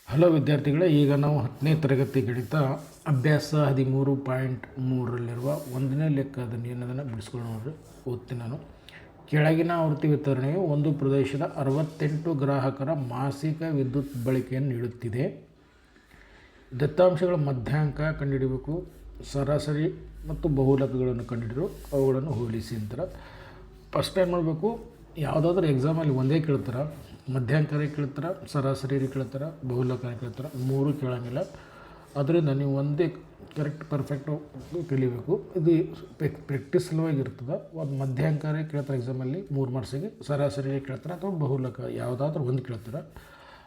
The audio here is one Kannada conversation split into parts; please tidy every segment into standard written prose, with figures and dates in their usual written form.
ಹಲೋ ವಿದ್ಯಾರ್ಥಿಗಳೇ, ಈಗ ನಾವು 10ನೇ ತರಗತಿ ಗಣಿತ ಅಭ್ಯಾಸ 13.3ರಲ್ಲಿರುವ ಒಂದನೇ ಲೆಕ್ಕದ ಏನದನ್ನು ಬಿಡಿಸ್ಕೊಂಡು ನೋಡ್ರಿ. ಓದ್ತೀನಿ ನಾನು. ಕೆಳಗಿನ ಆವೃತ್ತಿ ವಿತರಣೆಯು ಒಂದು ಪ್ರದೇಶದ 68 ಗ್ರಾಹಕರ ಮಾಸಿಕ ವಿದ್ಯುತ್ ಬಳಕೆಯನ್ನು ನೀಡುತ್ತಿದೆ. ದತ್ತಾಂಶಗಳ ಮಧ್ಯಾಂಕ ಕಂಡುಹಿಡಬೇಕು. ಸರಾಸರಿ ಮತ್ತು ಬಹುಲಕಗಳನ್ನು ಕಂಡುಹಿಡಿದು ಅವುಗಳನ್ನು ಹೋಲಿಸಿ ಅಂತಾರೆ. ಫಸ್ಟ್ ಏನು ಮಾಡಬೇಕು, ಯಾವುದಾದ್ರೂ ಎಕ್ಸಾಮಲ್ಲಿ ಒಂದೇ ಕೇಳ್ತಾರೆ, ಮಧ್ಯಾಂಕರೇ ಕೇಳ್ತಾರೆ, ಸರಾಸರಿ ಕೇಳ್ತಾರೆ, ಬಹುಲಕನೇ ಕೇಳ್ತಾರೆ, ಮೂರು ಕೇಳೋಂಗಿಲ್ಲ. ಅದರಿಂದ ನೀವು ಒಂದೇ ಕರೆಕ್ಟ್ ಪರ್ಫೆಕ್ಟು ಕಲಿಬೇಕು. ಇದು ಪ್ರಾಕ್ಟೀಸ್ ಸಲುವಾಗಿ ಇರ್ತದೆ. ಒಂದು ಮಧ್ಯಾಂಕರೇ ಕೇಳ್ತಾರೆ ಎಕ್ಸಾಮಲ್ಲಿ 3 ಮಾರ್ಕ್ಸಿಗೆ, ಸರಾಸರಿ ಕೇಳ್ತಾರೆ ಅಥವಾ ಬಹುಲಕ ಯಾವುದಾದ್ರೂ ಒಂದು ಕೇಳ್ತಾರೆ.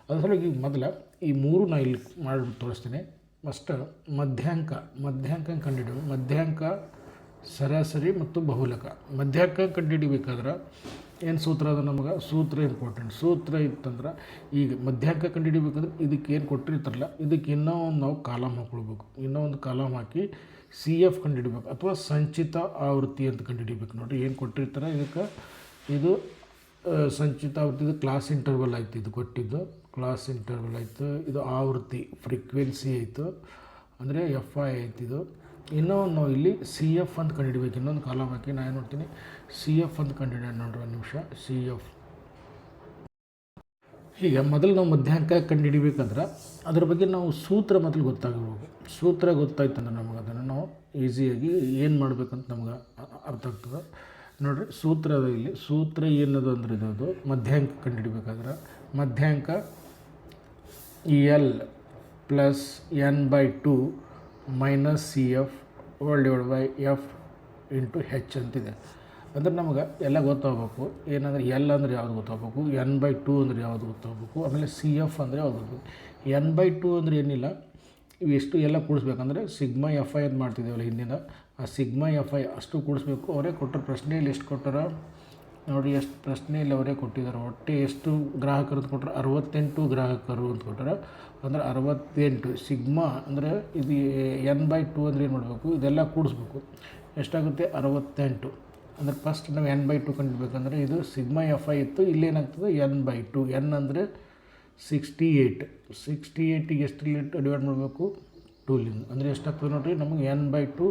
ಅದ್ರ ಸಲುವಾಗಿ ಈಗ ಮೊದಲು ಈ ಮೂರು ನಾನು ಇಲ್ಲಿ ಮಾಡಿ ತೋರಿಸ್ತೀನಿ. ಫಸ್ಟ್ ಮಧ್ಯಾಂಕ ಕಂಡುಹಿಡಿಯೋದು. ಮಧ್ಯಾಂಕ, ಸರಾಸರಿ ಮತ್ತು ಬಹುಲಕ. ಮಧ್ಯಾಂಕ ಕಂಡುಹಿಡಿಬೇಕಾದ್ರೆ ಏನು ಸೂತ್ರ ಅದ ನಮಗೆ? ಸೂತ್ರ ಇಂಪಾರ್ಟೆಂಟ್. ಸೂತ್ರ ಇತ್ತಂದ್ರೆ ಈಗ ಮಧ್ಯಾಂಕ ಕಂಡುಹಿಡಿಬೇಕಂದ್ರೆ ಇದಕ್ಕೆ ಏನು ಕೊಟ್ಟಿರ್ತಾರಲ್ಲ, ಇದಕ್ಕೆ ಇನ್ನೂ ಒಂದು ನಾವು ಕಾಲಮ್ ಹಾಕ್ಕೊಳ್ಬೇಕು. ಇನ್ನೂ ಒಂದು ಕಾಲಮ್ ಹಾಕಿ CF ಕಂಡುಹಿಡಿಬೇಕು ಅಥವಾ ಸಂಚಿತ ಆವೃತ್ತಿ ಅಂತ ಕಂಡುಹಿಡಿಬೇಕು. ನೋಡಿರಿ ಏನು ಕೊಟ್ಟಿರ್ತಾರೆ ಇದಕ್ಕೆ. ಇದು ಸಂಚಿತ ಆವೃತ್ತಿ, ಇದು ಕ್ಲಾಸ್ ಇಂಟರ್ವಲ್ ಆಯಿತು. ಇದು ಕೊಟ್ಟಿದ್ದು ಕ್ಲಾಸ್ ಇಂಟರ್ವಲ್ ಆಯಿತು. ಇದು ಆವೃತ್ತಿ ಫ್ರೀಕ್ವೆನ್ಸಿ ಆಯಿತು, ಅಂದರೆ FI ಆಯ್ತು. ಇದು ಇನ್ನೂ ನಾವು ಇಲ್ಲಿ CF ಅಂತ ಕಂಡುಹಿಡಬೇಕು. ಇನ್ನೊಂದು ಕಾಲಮ್ ಹಾಕಿ ನಾನು ಏನು ನೋಡ್ತೀನಿ, CF ಅಂತ ಕಂಡುಹಿಡಿಯೋಣ. ನೋಡ್ರಿ ಒಂದು ನಿಮಿಷ. CF. ಈಗ ಮೊದಲು ನಾವು ಮಧ್ಯಾಂಕ ಕಂಡುಹಿಡಿಬೇಕಂದ್ರೆ ಅದ್ರ ಬಗ್ಗೆ ನಾವು ಸೂತ್ರ ಮೊದಲು ಗೊತ್ತಾಗಬೇಕು. ಸೂತ್ರ ಗೊತ್ತಾಯ್ತಂದ್ರೆ ನಮಗೆ ಅದನ್ನು ನಾವು ಈಸಿಯಾಗಿ ಏನು ಮಾಡಬೇಕಂತ ನಮ್ಗೆ ಅರ್ಥ ಆಗ್ತದೆ. ನೋಡಿರಿ ಸೂತ್ರ ಅದ ಇಲ್ಲಿ. ಸೂತ್ರ ಏನದು ಅಂದ್ರೆ ಇದು ಮಧ್ಯಾಂಕ ಕಂಡುಹಿಡಿಬೇಕಾದ್ರೆ ಮಧ್ಯಾಂಕ L plus N/2 minus CF /F into H ಅಂತಿದೆ. ಅಂದ್ರೆ ನಮಗೆ ಎಲ್ಲ ಗೊತ್ತಾಗಬೇಕು. ಏನಂದರೆ L ಅಂದರೆ ಯಾವುದು ಗೊತ್ತಾಗಬೇಕು, N/2 ಅಂದರೆ ಯಾವುದು ಗೊತ್ತಾಗಬೇಕು, ಆಮೇಲೆ CF ಅಂದರೆ ಯಾವುದು ಗೊತ್ತಾಗಬೇಕು. N/2 ಅಂದರೆ ಏನಿಲ್ಲ, ಇವೆಷ್ಟು ಎಲ್ಲ ಕೂಡಿಸ್ಬೇಕಂದ್ರೆ ಸಿಗ್ಮಾ FI ಅಂತ ಮಾಡ್ತಿದ್ದೇವಲ್ಲ ಹಿಂದಿನ, ಆ ಸಿಗ್ಮಾ FI ಅಷ್ಟು ಕೂಡಿಸ್ಬೇಕು. ಅವರೇ ಕೊಟ್ಟರು ಪ್ರಶ್ನೆಯಲ್ಲಿ ಎಷ್ಟು ಕೊಟ್ಟಾರ ನೋಡಿ, ಎಷ್ಟು ಪ್ರಶ್ನೆಯಲ್ಲಿ ಅವರೇ ಕೊಟ್ಟಿದ್ದಾರೆ. ಒಟ್ಟು ಎಷ್ಟು ಗ್ರಾಹಕರು ಅಂತ ಕೊಟ್ಟರು? 68 ಗ್ರಾಹಕರು ಅಂತ ಕೊಟ್ಟಾರ. ಅಂದರೆ 68 ಸಿಗ್ಮಾ ಅಂದರೆ ಇದು N/2 ಅಂದರೆ ಏನು ಮಾಡಬೇಕು, ಇದೆಲ್ಲ ಕೂಡಿಸ್ಬೇಕು. ಎಷ್ಟಾಗುತ್ತೆ? 68. ಅಂದರೆ ಫಸ್ಟ್ ನಾವು N/2 ಕಂಡುಹಿಡಬೇಕಂದ್ರೆ ಇದು ಸಿಗ್ಮಾ FI ಇತ್ತು, ಇಲ್ಲೇನಾಗ್ತದೆ N/2. N ಅಂದರೆ 68. 68ಗೆ ಎಷ್ಟರಲ್ಲಿ ಡಿವೈಡ್ ಮಾಡಬೇಕು? 2ಲಿಂದ. ಅಂದರೆ ಎಷ್ಟಾಗ್ತದೆ ನೋಡಿರಿ ನಮಗೆ N/2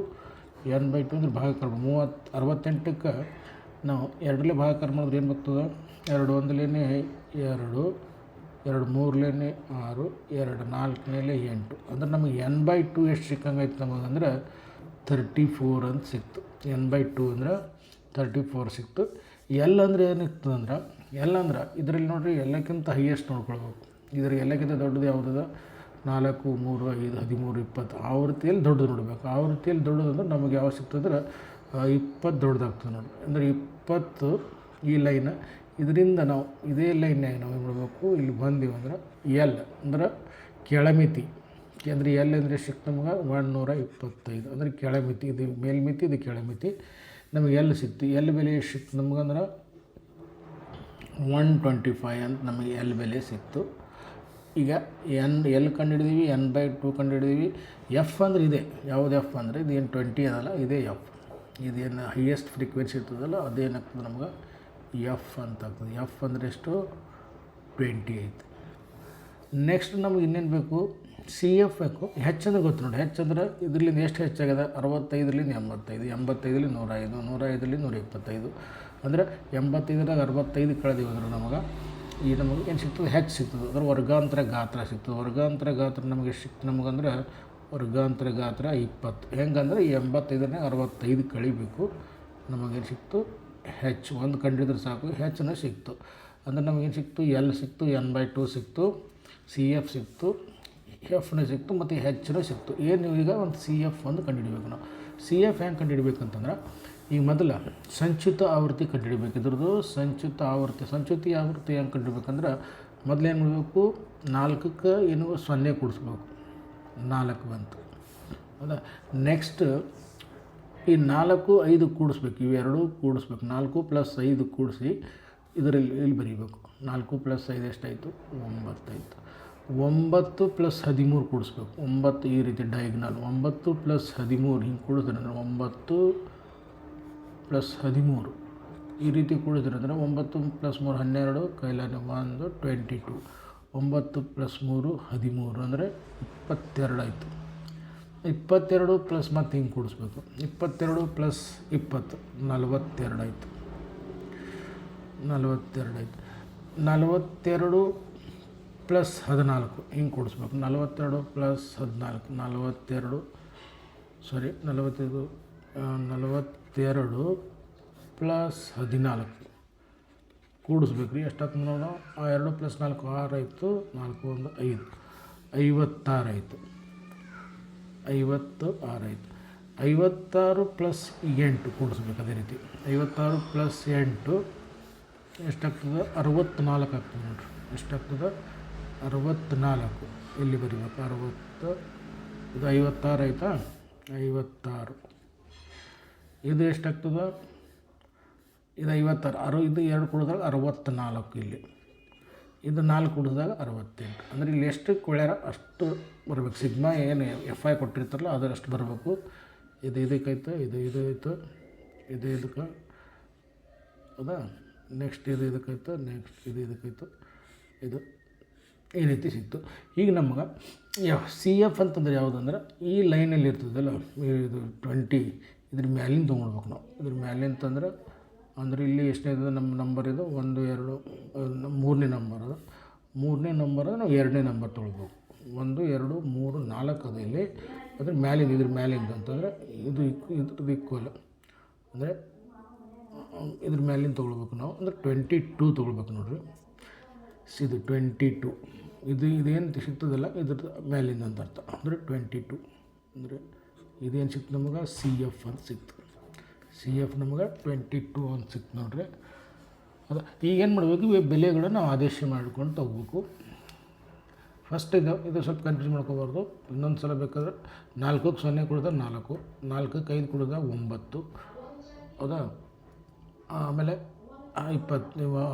ಅಂದರೆ ಭಾಗಾಕಾರ 68ಕ್ಕೆ ನಾವು 2ರಲ್ಲಿ ಭಾಗಾಕಾರ ಮಾಡಿದ್ರೆ ಏನು ಬರ್ತದೆ? 2 1ಲೇನೆ 2, 2 3ಲೇನೆ 6, 2 4ನೇಲೆ 8. ಅಂದ್ರೆ ನಮಗೆ N/2 ಎಷ್ಟು ಸಿಕ್ಕಂಗಾಯ್ತು ನಮಗಂದ್ರೆ 34 ಅಂತ ಸಿಕ್ತು. N/2 ಅಂದ್ರೆ 34 ಸಿಕ್ತು. L ಅಂದರೆ ಏನಿರ್ತದಂದ್ರೆ, L ಅಂದ್ರೆ ಇದರಲ್ಲಿ ನೋಡಿರಿ ಎಲ್ಲಕ್ಕಿಂತ ಹೈಯೆಸ್ಟ್ ನೋಡ್ಕೊಳ್ಬೇಕು. ಇದ್ರಿಗೆ ಎಲ್ಲಕ್ಕಿಂತ ದೊಡ್ಡದು ಯಾವುದದ? 4, 3, 5, 13, 20 ಆವೃತ್ತಿಯಲ್ಲಿ ದೊಡ್ಡದು ನೋಡಬೇಕು. ಆವೃತ್ತಿಯಲ್ಲಿ ದೊಡ್ಡದು ಅಂದ್ರೆ ನಮಗೆ ಯಾವ ಸಿಗ್ತದ್ರೆ 20 ದೊಡ್ಡದಾಗ್ತದೆ ನೋಡಿ. ಅಂದರೆ 20 ಈ ಲೈನ್. ಇದರಿಂದ ನಾವು ಇದೇ ಲೈನ್ನಾಗ ನಾವು ಏನು ಮಾಡಬೇಕು, ಇಲ್ಲಿ ಬಂದೀವಿ ಅಂದ್ರೆ L ಅಂದ್ರೆ ಕೆಳಮಿತಿ. ಅಂದರೆ L ಅಂದರೆ ಸಿಕ್ತು ನಮ್ಗೆ 125. ಅಂದರೆ ಕೆಳಮಿತಿ. ಇದು ಮೇಲ್ಮಿತಿ, ಇದು ಕೆಳಮಿತಿ. ನಮಗೆ L ಸಿಕ್ತು. L ಬೆಲೆ ಎಷ್ಟು ಸಿಕ್ತು ನಮಗಂದ್ರೆ 125 ಅಂತ ನಮಗೆ L ಬೆಲೆ ಸಿಕ್ತು. ಈಗ L ಕಂಡುಹಿಡಿದೀವಿ, N/2 ಕಂಡುಹಿಡಿದೀವಿ. F ಅಂದರೆ ಇದೆ. ಯಾವುದು F ಅಂದರೆ ಇದು ಏನು 20 ಅದಲ್ಲ, ಇದೇ F. ಇದೇನು ಹೈಯೆಸ್ಟ್ ಫ್ರೀಕ್ವೆನ್ಸಿ ಇರ್ತದಲ್ಲ ಅದೇನಾಗ್ತದೆ ನಮ್ಗೆ F ಅಂತ ಆಗ್ತದೆ. F ಅಂದರೆ ಎಷ್ಟು? 20 ಐತೆ. ನೆಕ್ಸ್ಟ್ ನಮಗೆ ಇನ್ನೇನು ಬೇಕು? CF ಬೇಕು. H ಅಂದರೆ ಗೊತ್ತು ನೋಡಿ. H ಅಂದರೆ ಇದರಿಂದ ಎಷ್ಟು ಹೆಚ್ಚಾಗಿದೆ? 65ರಿಂದ 85, 85ರಲ್ಲಿ 105, 105ರಲ್ಲಿ 125. ಅಂದರೆ 85ರಾಗ 65 ಕಳೆದೀವಿ ಅಂದ್ರೆ ನಮಗೆ ಏನು ಸಿಗ್ತದೆ? H ಸಿಗ್ತದೆ. ಅಂದ್ರೆ ವರ್ಗಾಂತರ ಗಾತ್ರ ಸಿಗ್ತದೆ. ವರ್ಗಾಂತರ ಗಾತ್ರ ನಮಗೆ ಸಿಕ್ತು ನಮಗಂದ್ರೆ ವರ್ಗಾಂತರ ಗಾತ್ರ 20. ಹೆಂಗಂದ್ರೆ 85ರಿಂದ 65 ಕಳಿಬೇಕು. ನಮಗೇನು ಸಿಕ್ತು? H. ಒಂದು ಕಂಡಿದ್ರೆ ಸಾಕು, Hನ ಸಿಕ್ತು. ಅಂದರೆ ನಮಗೇನು ಸಿಕ್ತು? L ಸಿಕ್ತು, N/2 ಸಿಕ್ತು, CF ಸಿಕ್ತು, Fನ ಸಿಕ್ತು ಮತ್ತು Hನ ಸಿಕ್ತು. ಏನು ಈಗ ಒಂದು CF ಒಂದು ಕಂಡುಹಿಡಬೇಕು ನಾವು. CF ಹೆಂಗೆ ಕಂಡುಹಿಡಬೇಕಂತಂದ್ರೆ ಈಗ ಮೊದಲು ಸಂಚಿತ ಆವೃತ್ತಿ ಕಂಡುಹಿಡಬೇಕು. ಇದ್ರದ್ದು ಸಂಚಿತ ಆವೃತ್ತಿ ಹೆಂಗೆ ಕಂಡುಹಿಡಬೇಕಂದ್ರೆ ಮೊದಲೇನು ಮಾಡಬೇಕು? 4ಕ್ಕೆ ಏನು 0 ಕೂಡಿಸ್ಬೇಕು. 4 ಬಂತು. ಹೌದಾ? ನೆಕ್ಸ್ಟ್ ಈ 4, 5 ಕೂಡಿಸ್ಬೇಕು. ಇವೆರಡು ಕೂಡಿಸ್ಬೇಕು. 4 + 5 ಕೂಡಿಸಿ ಇದರಲ್ಲಿ ಇಲ್ಲಿ ಬರೀಬೇಕು. 4 + 5 ಎಷ್ಟಾಯಿತು? 9 ಆಯಿತು. 9 + 13 ಕೂಡಿಸ್ಬೇಕು. 9 ಈ ರೀತಿ ಡಯಾಗ್ನಲ್. 9 + 13 ಹಿಂಗೆ ಕೂಡಿಸಿದ್ರೆ 9 + 13 ಈ ರೀತಿ ಕೂಡಿಸಿದ್ರೆ 9 + 3 12, ಕೈಲಾನೆ 1 22. 9 + 3 13 ಅಂದರೆ 22 ಆಯಿತು. 22 ಪ್ಲಸ್ ಮತ್ತು ಹಿಂಗೆ ಕೂಡಿಸ್ಬೇಕು. 22 + 20 42 ಆಯಿತು. 42 ಆಯಿತು. 42 + 14 ಹಿಂಗೆ ಕೂಡಿಸ್ಬೇಕು. 42 + 14 42 ಸಾರಿ 42 + 14 ಕೂಡಿಸ್ಬೇಕು ರೀ. ಎಷ್ಟಾಯ್ತು ನೋಡೋಣ. 2 + 4 6 ಆಯಿತು. 4 1 5 56 ಆಯಿತು. 56 ಆಯಿತು. 56 + 8 ಕೂಡಿಸ್ಬೇಕು. ಅದೇ ರೀತಿ 56 + 8 ಎಷ್ಟಾಗ್ತದೆ? 64 ಆಗ್ತದೆ ನೋಡಿರಿ. ಎಷ್ಟಾಗ್ತದೆ? 64 ಇಲ್ಲಿ ಬರೀಬೇಕು. 60 ಇದು 56 ಆಯಿತಾ? 56 ಇದು ಎಷ್ಟಾಗ್ತದೆ? ಇದು 56 ಇದು 2 ಕುಡಿದಾಗ 64 ಇಲ್ಲಿ. ಇದು 4 ಕುಡಿದಾಗ 68. ಅಂದರೆ ಇಲ್ಲಿ ಎಷ್ಟು ಕೊಳ್ಯಾರ ಅಷ್ಟು ಬರಬೇಕು. ಸಿಗ್ಮಾ ಏನು FI ಕೊಟ್ಟಿರ್ತಾರಲ್ಲ ಅದರಷ್ಟು ಬರಬೇಕು. ಇದು ಇದಕ್ಕಾಯ್ತು, ಇದು ಆಯಿತು, ಇದು ಇದಕ್ಕೆ ಹೌದಾ. ನೆಕ್ಸ್ಟ್ ಇದು ಇದಕ್ಕಾಯ್ತು, ನೆಕ್ಸ್ಟ್ ಇದು ಇದಕ್ಕಾಯ್ತು, ಇದು ಈ ರೀತಿ ಸಿಕ್ತು. ಈಗ ನಮ್ಗೆ CF ಅಂತಂದ್ರೆ ಯಾವುದಂದ್ರೆ ಈ ಲೈನಲ್ಲಿ ಇರ್ತದಲ್ಲ ಇದು 20 ಇದ್ರ ಮ್ಯಾಲಿನ ತೊಗೊಳ್ಬೇಕು ನಾವು. ಇದ್ರ ಮ್ಯಾಲಿಂತಂದ್ರೆ ಅಂದರೆ ಇಲ್ಲಿ ಎಷ್ಟನೇ ಇದೆ ನಮ್ಮ ನಂಬರ್ ಇದು 1 2 3ನೇ ನಂಬರ್ ಅದು. 3ನೇ ನಂಬರ್ ನಾವು 2ನೇ ನಂಬರ್ ತೊಗೊಳ್ಬೇಕು. 1 2 3 4 ಅದು ಇಲ್ಲಿ. ಅದ್ರ ಮ್ಯಾಲಿಂದ ಇದ್ರ ಮ್ಯಾಲಿಂದ ಅಂತಂದರೆ ಇದು ಇದ್ರದ್ದು ಈಕ್ವಲ್ ಅಂದರೆ ಇದ್ರ ಮ್ಯಾಲಿಂದ ತೊಗೊಳ್ಬೇಕು ನಾವು. ಅಂದರೆ 22 ತೊಗೊಳ್ಬೇಕು ನೋಡಿರಿ. ಇದು 22 ಇದೇನು ಸಿಗ್ತದಲ್ಲ ಇದ್ರದ್ದು ಮ್ಯಾಲಿಂದ ಅಂತ ಅರ್ಥ. ಅಂದರೆ 22 ಅಂದರೆ ಇದೇನು ಸಿಕ್ತು ನಮಗೆ? CF ಅಂತ ಸಿಕ್ತು. CF ನಮಗೆ 22 ಅಂತ ಸಿಕ್ತು ನೋಡ್ರಿ. ಅದು ಈಗೇನು ಮಾಡಬೇಕು? ಇವು ಬೆಲೆಗಳನ್ನು ನಾವು ಆದೇಶ ಮಾಡ್ಕೊಂಡು ತಗೋಬೇಕು. ಫಸ್ಟ್ ಇದು ಸ್ವಲ್ಪ ಕನ್ಫ್ಯೂಸ್ ಮಾಡ್ಕೋಬಾರ್ದು. ಇನ್ನೊಂದು ಸಲ ಬೇಕಾದ್ರೆ 4ಕ್ಕೆ 0 ಕೊಡಿದಾಗ 4, 4ಕ್ಕೆ 5 ಕೊಡಿದಾಗ 9 ಹೌದಾ. ಆಮೇಲೆ 20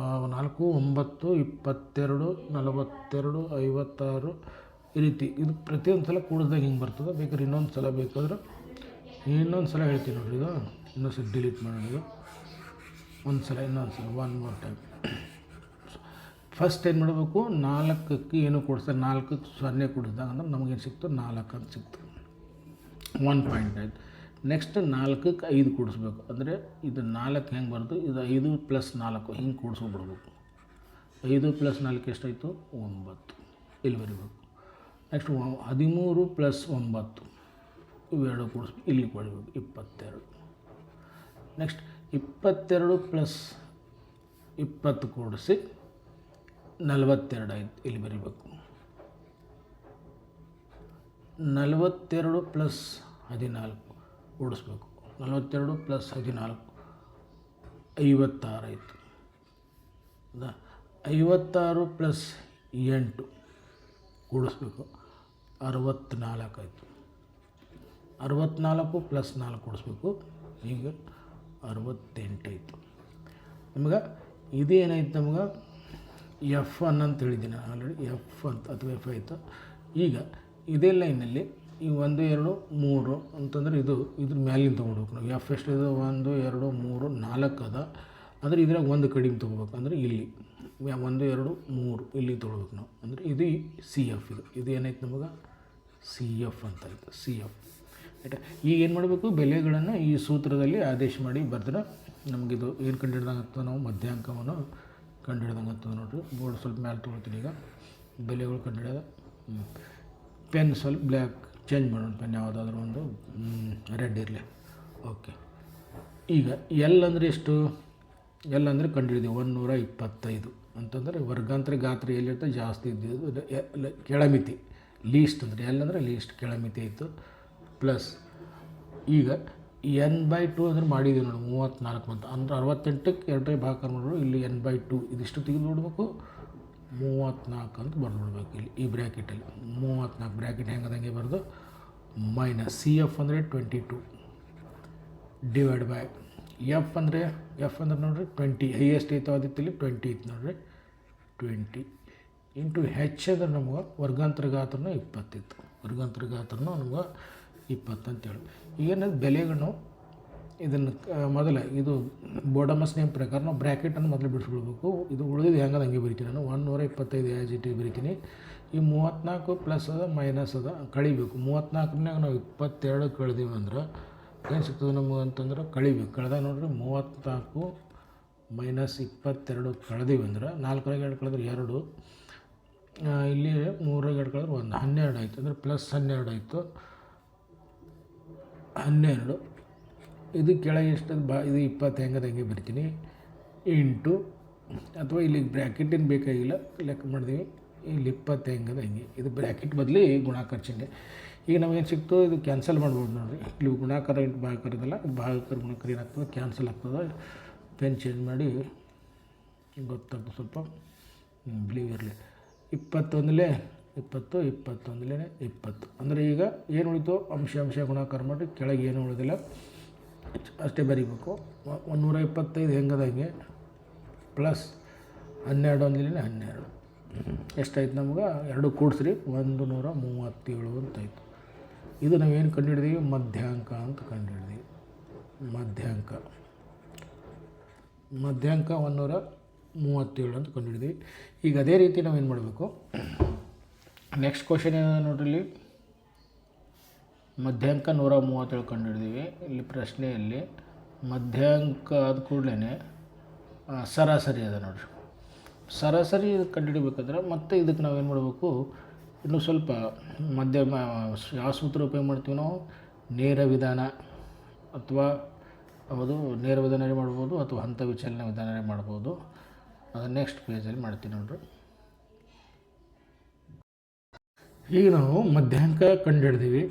4 9 22 42 56 ಈ ರೀತಿ ಇದು ಪ್ರತಿಯೊಂದು ಸಲ ಕೂಡಿದಾಗ ಹಿಂಗೆ ಬರ್ತದೆ. ಬೇಕಾದ್ರೆ ಇನ್ನೊಂದು ಸಲ ಬೇಕಾದ್ರೆ ಇನ್ನೊಂದು ಸಲ ಹೇಳ್ತೀನಿ ನೋಡಿರಿ. ಇದು ಇನ್ನೊಂದು ಸಲ ಡಿಲೀಟ್ ಮಾಡೋದು. ಇನ್ನೊಂದು ಸಲ 1 more ಟೈಮ್. ಫಸ್ಟ್ ಏನು ಮಾಡಬೇಕು? 4ಕ್ಕೆ ಏನು ಕೊಡಿಸ್ತಾರೆ? 4ಕ್ಕೆ 0 ಕೊಡಿಸಿದಾಗ ಅಂದ್ರೆ ನಮಗೇನು ಸಿಕ್ತು? 4 ಅಂತ ಸಿಕ್ತು. 1 ಪಾಯಿಂಟ್ ಆಯಿತು. ನೆಕ್ಸ್ಟ್ 4ಕ್ಕೆ 5 ಕೂಡಿಸ್ಬೇಕು. ಅಂದರೆ ಇದು 4 ಹೆಂಗೆ ಬರೋದು? ಇದು 5 + 4 ಹಿಂಗೆ ಕೂಡಿಸ್ಬಿಡ್ಬೇಕು. 5 + 4 ಎಷ್ಟಾಯಿತು? 9 ಇಲ್ಲಿ ಬರೀಬೇಕು. ನೆಕ್ಸ್ಟ್ 13 + 9 ಇವೆರಡು ಕೂಡಿಸ್ಬೇಕು. ಇಲ್ಲಿ ಕೊಡಬೇಕು 22. ನೆಕ್ಸ್ಟ್ 22 + 20 ಕೂಡಿಸಿ 42 ಆಯಿತು. ಇಲ್ಲಿ ಬರೀಬೇಕು. 42 + 14 ಕೂಡಿಸ್ಬೇಕು. 42 + 14 56 ಆಯಿತು. ಹೌದಾ. 56 + 8 ಕೂಡಿಸ್ಬೇಕು. 64 ಆಯಿತು. 64 + 4 ಕೂಡಿಸ್ಬೇಕು. ಈಗ 68 ಆಯಿತು. ನಮ್ಗೆ ಇದೇನಾಯ್ತು? ನಮ್ಗೆ F1 ಅಂತ ಹೇಳಿದ್ದೀನಿ ಆಲ್ರೆಡಿ. F ಅಂತ ಅಥವಾ F ಆಯಿತು. ಈಗ ಇದೇ ಲೈನಲ್ಲಿ ಈ 1 2 3 ಅಂತಂದರೆ ಇದ್ರ ಮ್ಯಾಲಿನ ತೊಗೊಳ್ಬೇಕು ನಾವು. F ಎಷ್ಟಿದೆ? 1 2 3 4 ಅದ. ಅಂದರೆ ಇದ್ರಾಗ ಒಂದು ಕಡಿಮೆ ತೊಗೋಬೇಕು. ಅಂದರೆ ಇಲ್ಲಿ 1 2 3 ಇಲ್ಲಿ ತೊಗೊಳ್ಬೇಕು ನಾವು. ಅಂದರೆ ಇದು CF. ಇದು ಏನಾಯ್ತು ನಮಗೆ? CF ಅಂತ ಆಯಿತು. CF ಆಯಿತಾ. ಈಗ ಏನು ಮಾಡಬೇಕು? ಬೆಲೆಗಳನ್ನು ಈ ಸೂತ್ರದಲ್ಲಿ ಆದೇಶ ಮಾಡಿ ಬರೆದ್ರೆ ನಮಗಿದು ಏನು ಕಂಡುಹಿಡ್ದಂಗೆ ಆಗ್ತದೆ? ನಾವು ಮಧ್ಯಾಂಕವನ್ನು ಕಂಡುಹಿಡ್ದಂಗೆ ಆಗ್ತದೆ ನೋಡಿರಿ. ಬೋರ್ಡ್ ಸ್ವಲ್ಪ ಮ್ಯಾಲೆ ತೊಗೊಳ್ತೀನಿ. ಈಗ ಬೆಲೆಗಳು ಕಂಡುಹಿಡಿಯೋದು. ಪೆನ್ ಸ್ವಲ್ಪ ಬ್ಲ್ಯಾಕ್ ಚೇಂಜ್ ಮಾಡೋಣ. ಪೆನ್ ಯಾವುದಾದ್ರೂ ಒಂದು ರೆಡ್ ಇರಲಿ. ಓಕೆ. ಈಗ L ಅಂದರೆ ಎಷ್ಟು? L ಅಂದರೆ ಕಂಡುಹಿಡಿದೀವಿ 125 ಅಂತಂದರೆ ವರ್ಗಾಂತರ ಗಾತ್ರ ಎಲ್ಲಿರ್ತದೆ? ಜಾಸ್ತಿ ಇದ್ದಿದ್ದು ಕೆಳಮಿತಿ ಲೀಸ್ಟ್ ಅಂದರೆ L ಅಂದರೆ ಲೀಸ್ಟ್ ಕೆಳಮಿತಿ ಆಯಿತು. ಪ್ಲಸ್ ಈಗ n/2 ಅಂದ್ರೆ ಮಾಡಿದ್ದೀವಿ ನೋಡಿ 34 ಅಂತ. ಅಂದರೆ 68ಕ್ಕೆ 2 ಭಾಗ ಮಾಡಿದ್ರು. ಇಲ್ಲಿ n/2 ಇದಿಷ್ಟು ತೆಗೆದು ನೋಡಬೇಕು. 34 ಅಂತ ಬರೆದ್ಬಿಡ್ಬೇಕು. ಇಲ್ಲಿ ಈ ಬ್ರ್ಯಾಕೆಟಲ್ಲಿ 34 ಬ್ರ್ಯಾಕೆಟ್ ಹೆಂಗದಂಗೆ ಬರೆದು ಮೈನಸ್ CF ಅಂದರೆ 22 ಡಿವೈಡ್ ಬೈ F ಅಂದರೆ ನೋಡಿರಿ 20 ಹೈಯೆಸ್ಟ್ ಐತೆ ಅದಕ್ಕೆ 20 ಐತೆ ನೋಡಿರಿ 20 ಇಂಟು H ಅಂದರೆ ನಮ್ಗೆ ವರ್ಗಾಂತರ ಗಾತ್ರನೂ 20 ಇತ್ತು. ವರ್ಗಾಂತರ ಗಾತ್ರನೂ ನಮ್ಗೆ 20 ಅಂತೇಳಿ. ಈಗೇನದು ಬೆಲೆಗಳನ್ನು ಇದನ್ನು ಮೊದಲ ಇದು ಬೋಡಮಸ್ ನೇಮ್ ಪ್ರಕಾರ ನಾವು ಬ್ರ್ಯಾಕೆಟನ್ನು ಮೊದಲು ಬಿಡಿಸ್ಕೊಳ್ಬೇಕು. ಇದು ಉಳಿದಿದ್ದು ಹೆಂಗದ ಹಂಗೆ ಬರಿತೀನಿ ನಾನು. 125 ಆ್ಯಸ್ ಇಟ್ ಈಸ್ ಬರಿತೀನಿ. ಈ 34 ಪ್ಲಸ್ ಅದ ಮೈನಸ್ ಅದ ಕಳಿಬೇಕು. 34ನಾಗ ನಾವು 22 ಕಳೆದೀವಿ ಅಂದ್ರೆ ಏನು ಸಿಗ್ತದೆ ನಮಗೆ ಅಂತಂದ್ರೆ ಕಳಿಬೇಕು. ಕಳೆದಾಗ ನೋಡ್ರಿ 34 ಮೈನಸ್ 22 ಕಳೆದೀವಿ ಅಂದ್ರೆ 4ರಾಗ 2 ಕಳೆದ್ರೆ 2, ಇಲ್ಲಿ 3ರಾಗ 2 ಕಳೆದ್ರೆ 1, 12 ಆಯಿತು. ಅಂದರೆ ಪ್ಲಸ್ 12 ಆಯಿತು. 12 ಇದು ಕೆಳಗೆ ಎಷ್ಟು ಇದು 20 ಹೆಂಗದ ಹಂಗೆ ಬರ್ತೀನಿ ಇಂಟು, ಅಥವಾ ಇಲ್ಲಿ ಬ್ರ್ಯಾಕೆಟೇನು ಬೇಕಾಗಿಲ್ಲ, ಲೆಕ್ಕ ಮಾಡಿದೀವಿ. ಇಲ್ಲಿ 20 ಹೆಂಗದ ಹಂಗೆ, ಇದು ಬ್ರ್ಯಾಕೆಟ್ ಬದಲಿ ಗುಣಾಕಾರ ಚಿಹ್ನೆ. ಈಗ ನಮಗೇನು ಸಿಕ್ತು, ಇದು ಕ್ಯಾನ್ಸಲ್ ಮಾಡ್ಬೋದು ನೋಡಿರಿ. ಇಲ್ಲಿ ಗುಣಾಕಾರ ಇಂಟು ಭಾಗಾಕಾರ ಇದಲ್ಲ, ಭಾಗಾಕಾರ ಗುಣಾಕಾರ ಏನಾಗ್ತದೆ ಕ್ಯಾನ್ಸಲ್ ಆಗ್ತದೆ. ಪೆನ್ ಚೇಂಜ್ ಮಾಡಿ ಗೊತ್ತಾಗ್ತದೆ ಸ್ವಲ್ಪ ಬಿಲೀವ್ ಇರಲಿ. 21 20 21 20. ಅಂದರೆ ಈಗ ಏನು ಉಳಿತು, ಅಂಶ ಗುಣಾಕಾರ ಮಾಡಿ ಕೆಳಗೆ ಏನು ಉಳಿದಿಲ್ಲ ಅಷ್ಟೇ ಬರೀಬೇಕು. 125 ಹೆಂಗದ ಹಂಗೆ ಪ್ಲಸ್ 12 12 ಎಷ್ಟಾಯ್ತು ನಮ್ಗೆ, 2 ಕೂಡಿಸ್ರಿ 137 ಅಂತಾಯಿತು. ಇದು ನಾವೇನು ಕಂಡುಹಿಡಿದೀವಿ, ಮಧ್ಯಾಂಕ ಅಂತ ಕಂಡುಹಿಡಿದೀವಿ. ಮಧ್ಯಾಂಕ 137 ಅಂತ ಕಂಡುಹಿಡಿದೀವಿ. ಈಗ ಅದೇ ರೀತಿ ನಾವೇನು ಮಾಡಬೇಕು, ನೆಕ್ಸ್ಟ್ ಕ್ವಶನ್ ಏನ ನೋಡ್ರಿ, ಮಧ್ಯಾಂಕ 137 ಕಂಡುಹಿಡಿದೀವಿ. ಇಲ್ಲಿ ಪ್ರಶ್ನೆಯಲ್ಲಿ ಮಧ್ಯಾಂಕ ಆದ ಕೂಡಲೇ ಸರಾಸರಿ ಅದ ನೋಡ್ರಿ. ಸರಾಸರಿ ಕಂಡುಹಿಡಿಬೇಕಾದ್ರೆ ಮತ್ತೆ ಇದಕ್ಕೆ ನಾವೇನು ಮಾಡಬೇಕು, ಇನ್ನು ಸ್ವಲ್ಪ ಯಾವ ಸೂತ್ರ ಉಪಯೋಗ ಮಾಡ್ತೀವಿ ನಾವು, ನೇರ ವಿಧಾನ ಅಥವಾ ಅದು ನೇರ ವಿಧಾನ ಮಾಡ್ಬೋದು, ಅಥವಾ ಹಂತ ವಿಚಲನ ವಿಧಾನ ಮಾಡ್ಬೋದು. ಅದು ನೆಕ್ಸ್ಟ್ ಪೇಜಲ್ಲಿ ಮಾಡ್ತೀವಿ ನೋಡ್ರಿ. ಈಗ ನಾವು ಮಧ್ಯಾಂಕ ಕಂಡುಹಿಡಿದೀವಿ.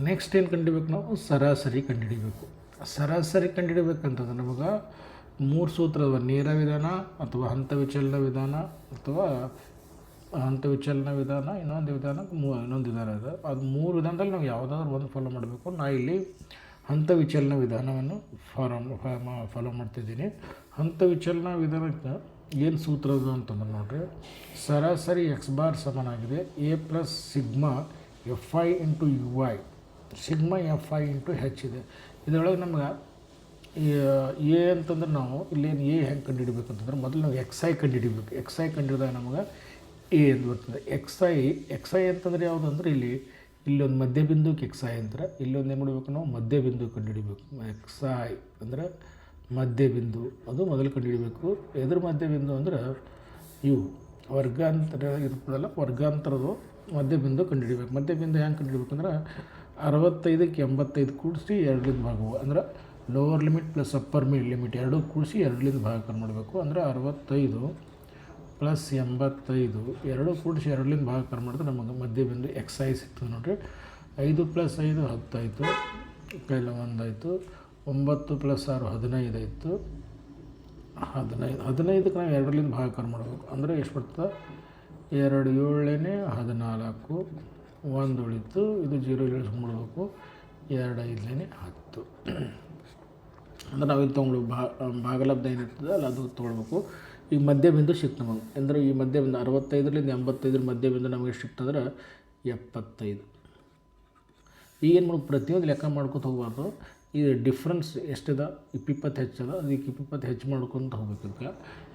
ನೆಕ್ಸ್ಟ್ ಏನು ಕಂಡುಹಿಡಿಬೇಕು, ನಾವು ಸರಾಸರಿ ಕಂಡುಹಿಡಿಬೇಕು. ಸರಾಸರಿ ಕಂಡುಹಿಡಿಬೇಕಂತಂದ್ರೆ ನಮಗೆ 3 ಸೂತ್ರ ಅದ, ನೇರ ವಿಧಾನ ಅಥವಾ ಹಂತ ವಿಚಲನ ವಿಧಾನ ಅಥವಾ ಹಂತ ವಿಚಲನ ವಿಧಾನ, ಇನ್ನೊಂದು ವಿಧಾನ ಇದೆ. ಅದು 3 ವಿಧಾನದಲ್ಲಿ ನಾವು ಯಾವುದಾದ್ರೂ ಒಂದು ಫಾಲೋ ಮಾಡಬೇಕು. ನಾ ಇಲ್ಲಿ ಹಂತ ವಿಚಲನ ವಿಧಾನವನ್ನು ಫಾಲೋ ಮಾಡ್ತಿದ್ದೀನಿ. ಹಂತ ವಿಚಲನ ವಿಧಾನಕ್ಕೆ ಏನು ಸೂತ್ರ ಅದು ಅಂತಂದ್ರೆ ನೋಡ್ರಿ, ಸರಾಸರಿ ಎಕ್ಸ್ ಬಾರ್ ಸಮನಾಗಿದೆ A plus sigma FI into UI, sigma FI into H ಇದೆ. ಇದರೊಳಗೆ ನಮ್ಗೆ ಎ ಅಂತಂದ್ರೆ ನಾವು ಇಲ್ಲೇನು ಎ ಹೆಂಗೆ ಕಂಡುಹಿಡಬೇಕಂತಂದ್ರೆ ಮೊದಲು ನಾವು XI ಕಂಡುಹಿಡಿಬೇಕು. XI ಕಂಡುಹಿಡಿದಾಗ ನಮಗೆ ಎ ಅಂತ ಬರ್ತದೆ. XI ಅಂತಂದ್ರೆ ಯಾವುದು ಅಂದ್ರೆ ಇಲ್ಲೊಂದು ಮಧ್ಯಬಿಂದುಕ್ಕೆ XI ಅಂತಾರೆ. ಇಲ್ಲೊಂದು ಏನು ಮಾಡಬೇಕು, ನಾವು ಮಧ್ಯಬಿಂದು ಕಂಡುಹಿಡಿಬೇಕು. XI ಅಂದರೆ ಮಧ್ಯಬಿಂದು, ಅದು ಮೊದಲು ಕಂಡುಹಿಡಬೇಕು. ಎದುರು ಮಧ್ಯಬಿಂದು ಅಂದ್ರೆ ಇವು ವರ್ಗಾಂತರ ಇರ್ತದಲ್ಲ, ವರ್ಗಾಂತರದು ಮಧ್ಯಬಿಂದು ಕಂಡುಹಿಡಬೇಕು. ಮಧ್ಯಬಿಂದು ಹೆಂಗೆ ಕಂಡುಹಿಡಬೇಕಂದ್ರೆ 65ಕ್ಕೆ 85 ಕೂಡಿಸಿ 2ರಿಂದ ಭಾಗವು, ಅಂದ್ರೆ lower limit plus upper limit 2 ಕೂಡಿಸಿ 2ರಿಂದ ಭಾಗಾಕಾರ ಮಾಡಬೇಕು. ಅಂದರೆ 65 ಪ್ಲಸ್ 85 2 ಕೂಡಿಸಿ 2ರಿಂದ ಭಾಗಾಕಾರ ಮಾಡಿದ್ರೆ ನಮಗೆ ಮಧ್ಯಬಿಂದು XI ಸಿಗ್ತದೆ ನೋಡಿರಿ. 5 ಪ್ಲಸ್ 5 10 ಆಯಿತು, ಕೈಲ 1 ಆಯಿತು. 9 ಪ್ಲಸ್ 6 15 ಆಯಿತು. 15ಕ್ಕೆ ನಾವು 2ರಿಂದ ಭಾಗಾಕಾರ ಮಾಡಬೇಕು. ಅಂದರೆ ಎಷ್ಟು ಬರ್ತದೆ, 2 7 14, 1 ಉಳಿತು. ಇದು 0 ಇಳಿಸ್ಕೊಂಡ್ಬಿಡ್ಬೇಕು. 2 5 10. ಅಂದರೆ ನಾವು ಇದು ತೊಗೊಳ್ಬೇಕು. ಭಾಗಲಬ್ಧ ಏನಿರ್ತದೆ ಅಲ್ಲ ಅದು ತೊಗೊಳ್ಬೇಕು. ಈಗ ಮಧ್ಯಬಿಂದು ಸಿಕ್ತು ನಮಗೆ. ಅಂದರೆ ಈ ಮಧ್ಯಬಿಂದು 65ರಿಂದ 85 ಮಧ್ಯಬಿಂದು ನಮಗೆ ಎಷ್ಟು ಸಿಕ್ತಂದ್ರೆ 75. ಈಗ ಏನು ಮಾಡ್ಬೇಕು, ಪ್ರತಿಯೊಂದು ಲೆಕ್ಕ ಮಾಡ್ಕೊತ ಹೋಗ್ಬಾರ್ದು. ಈ ಡಿಫ್ರೆನ್ಸ್ ಎಷ್ಟಿದೆ, 20 ಹೆಚ್ಚದ, ಅದಕ್ಕೆ 20 ಹೆಚ್ಚು ಮಾಡ್ಕೊತ ಹೋಗ್ಬೇಕು.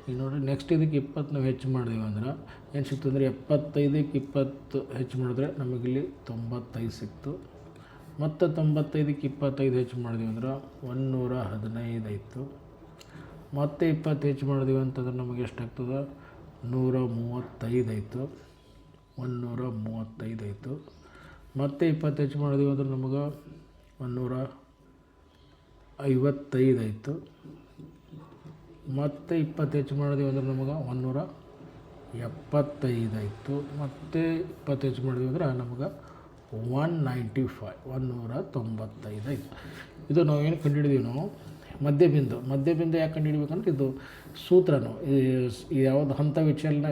ಈಗ ನೋಡಿರಿ, ನೆಕ್ಸ್ಟ್ ಇದಕ್ಕೆ 20 ನಾವು ಹೆಚ್ಚು ಮಾಡಿದೀವಿ ಅಂದ್ರೆ ಏನು ಸಿಕ್ತು ಅಂದರೆ 75ಕ್ಕೆ 20 ಹೆಚ್ಚು ಮಾಡಿದ್ರೆ ನಮಗಿಲ್ಲಿ 95 ಸಿಕ್ತು. ಮತ್ತು 95ಕ್ಕೆ 25 ಹೆಚ್ಚು ಮಾಡಿದೀವಿ ಅಂದ್ರೆ 115 ಆಯಿತು. ಮತ್ತು 20 ಹೆಚ್ಚು ಮಾಡಿದೀವಿ ಅಂತಂದ್ರೆ ನಮಗೆ ಎಷ್ಟಾಗ್ತದೆ, 135 ಆಯಿತು. 135 ಆಯಿತು. ಮತ್ತು 20 ಹೆಚ್ಚು ಮಾಡಿದೀವಿ ಅಂದ್ರೆ ನಮಗೆ 155 ಆಯಿತು. ಮತ್ತು 20 ಹೆಚ್ಚು ಮಾಡಿದೀವಿ ಅಂದ್ರೆ ನಮಗೆ 175 ಆಯಿತು. ಮತ್ತು 20 ಹೆಚ್ಚು ಮಾಡಿದೀವಿ ಅಂದ್ರೆ ನಮಗೆ 195 ಆಯಿತು. ಇದು ನಾವು ಏನು ಕಂಡುಹಿಡಿದೀವಿ, ನಾವು ಮಧ್ಯಬಿಂದು ಯಾಕೆ ಕಂಡುಹಿಡಬೇಕಂದ್ರೆ ಇದು ಸೂತ್ರನು ಯಾವುದು ಹಂತ ವಿಚಲನ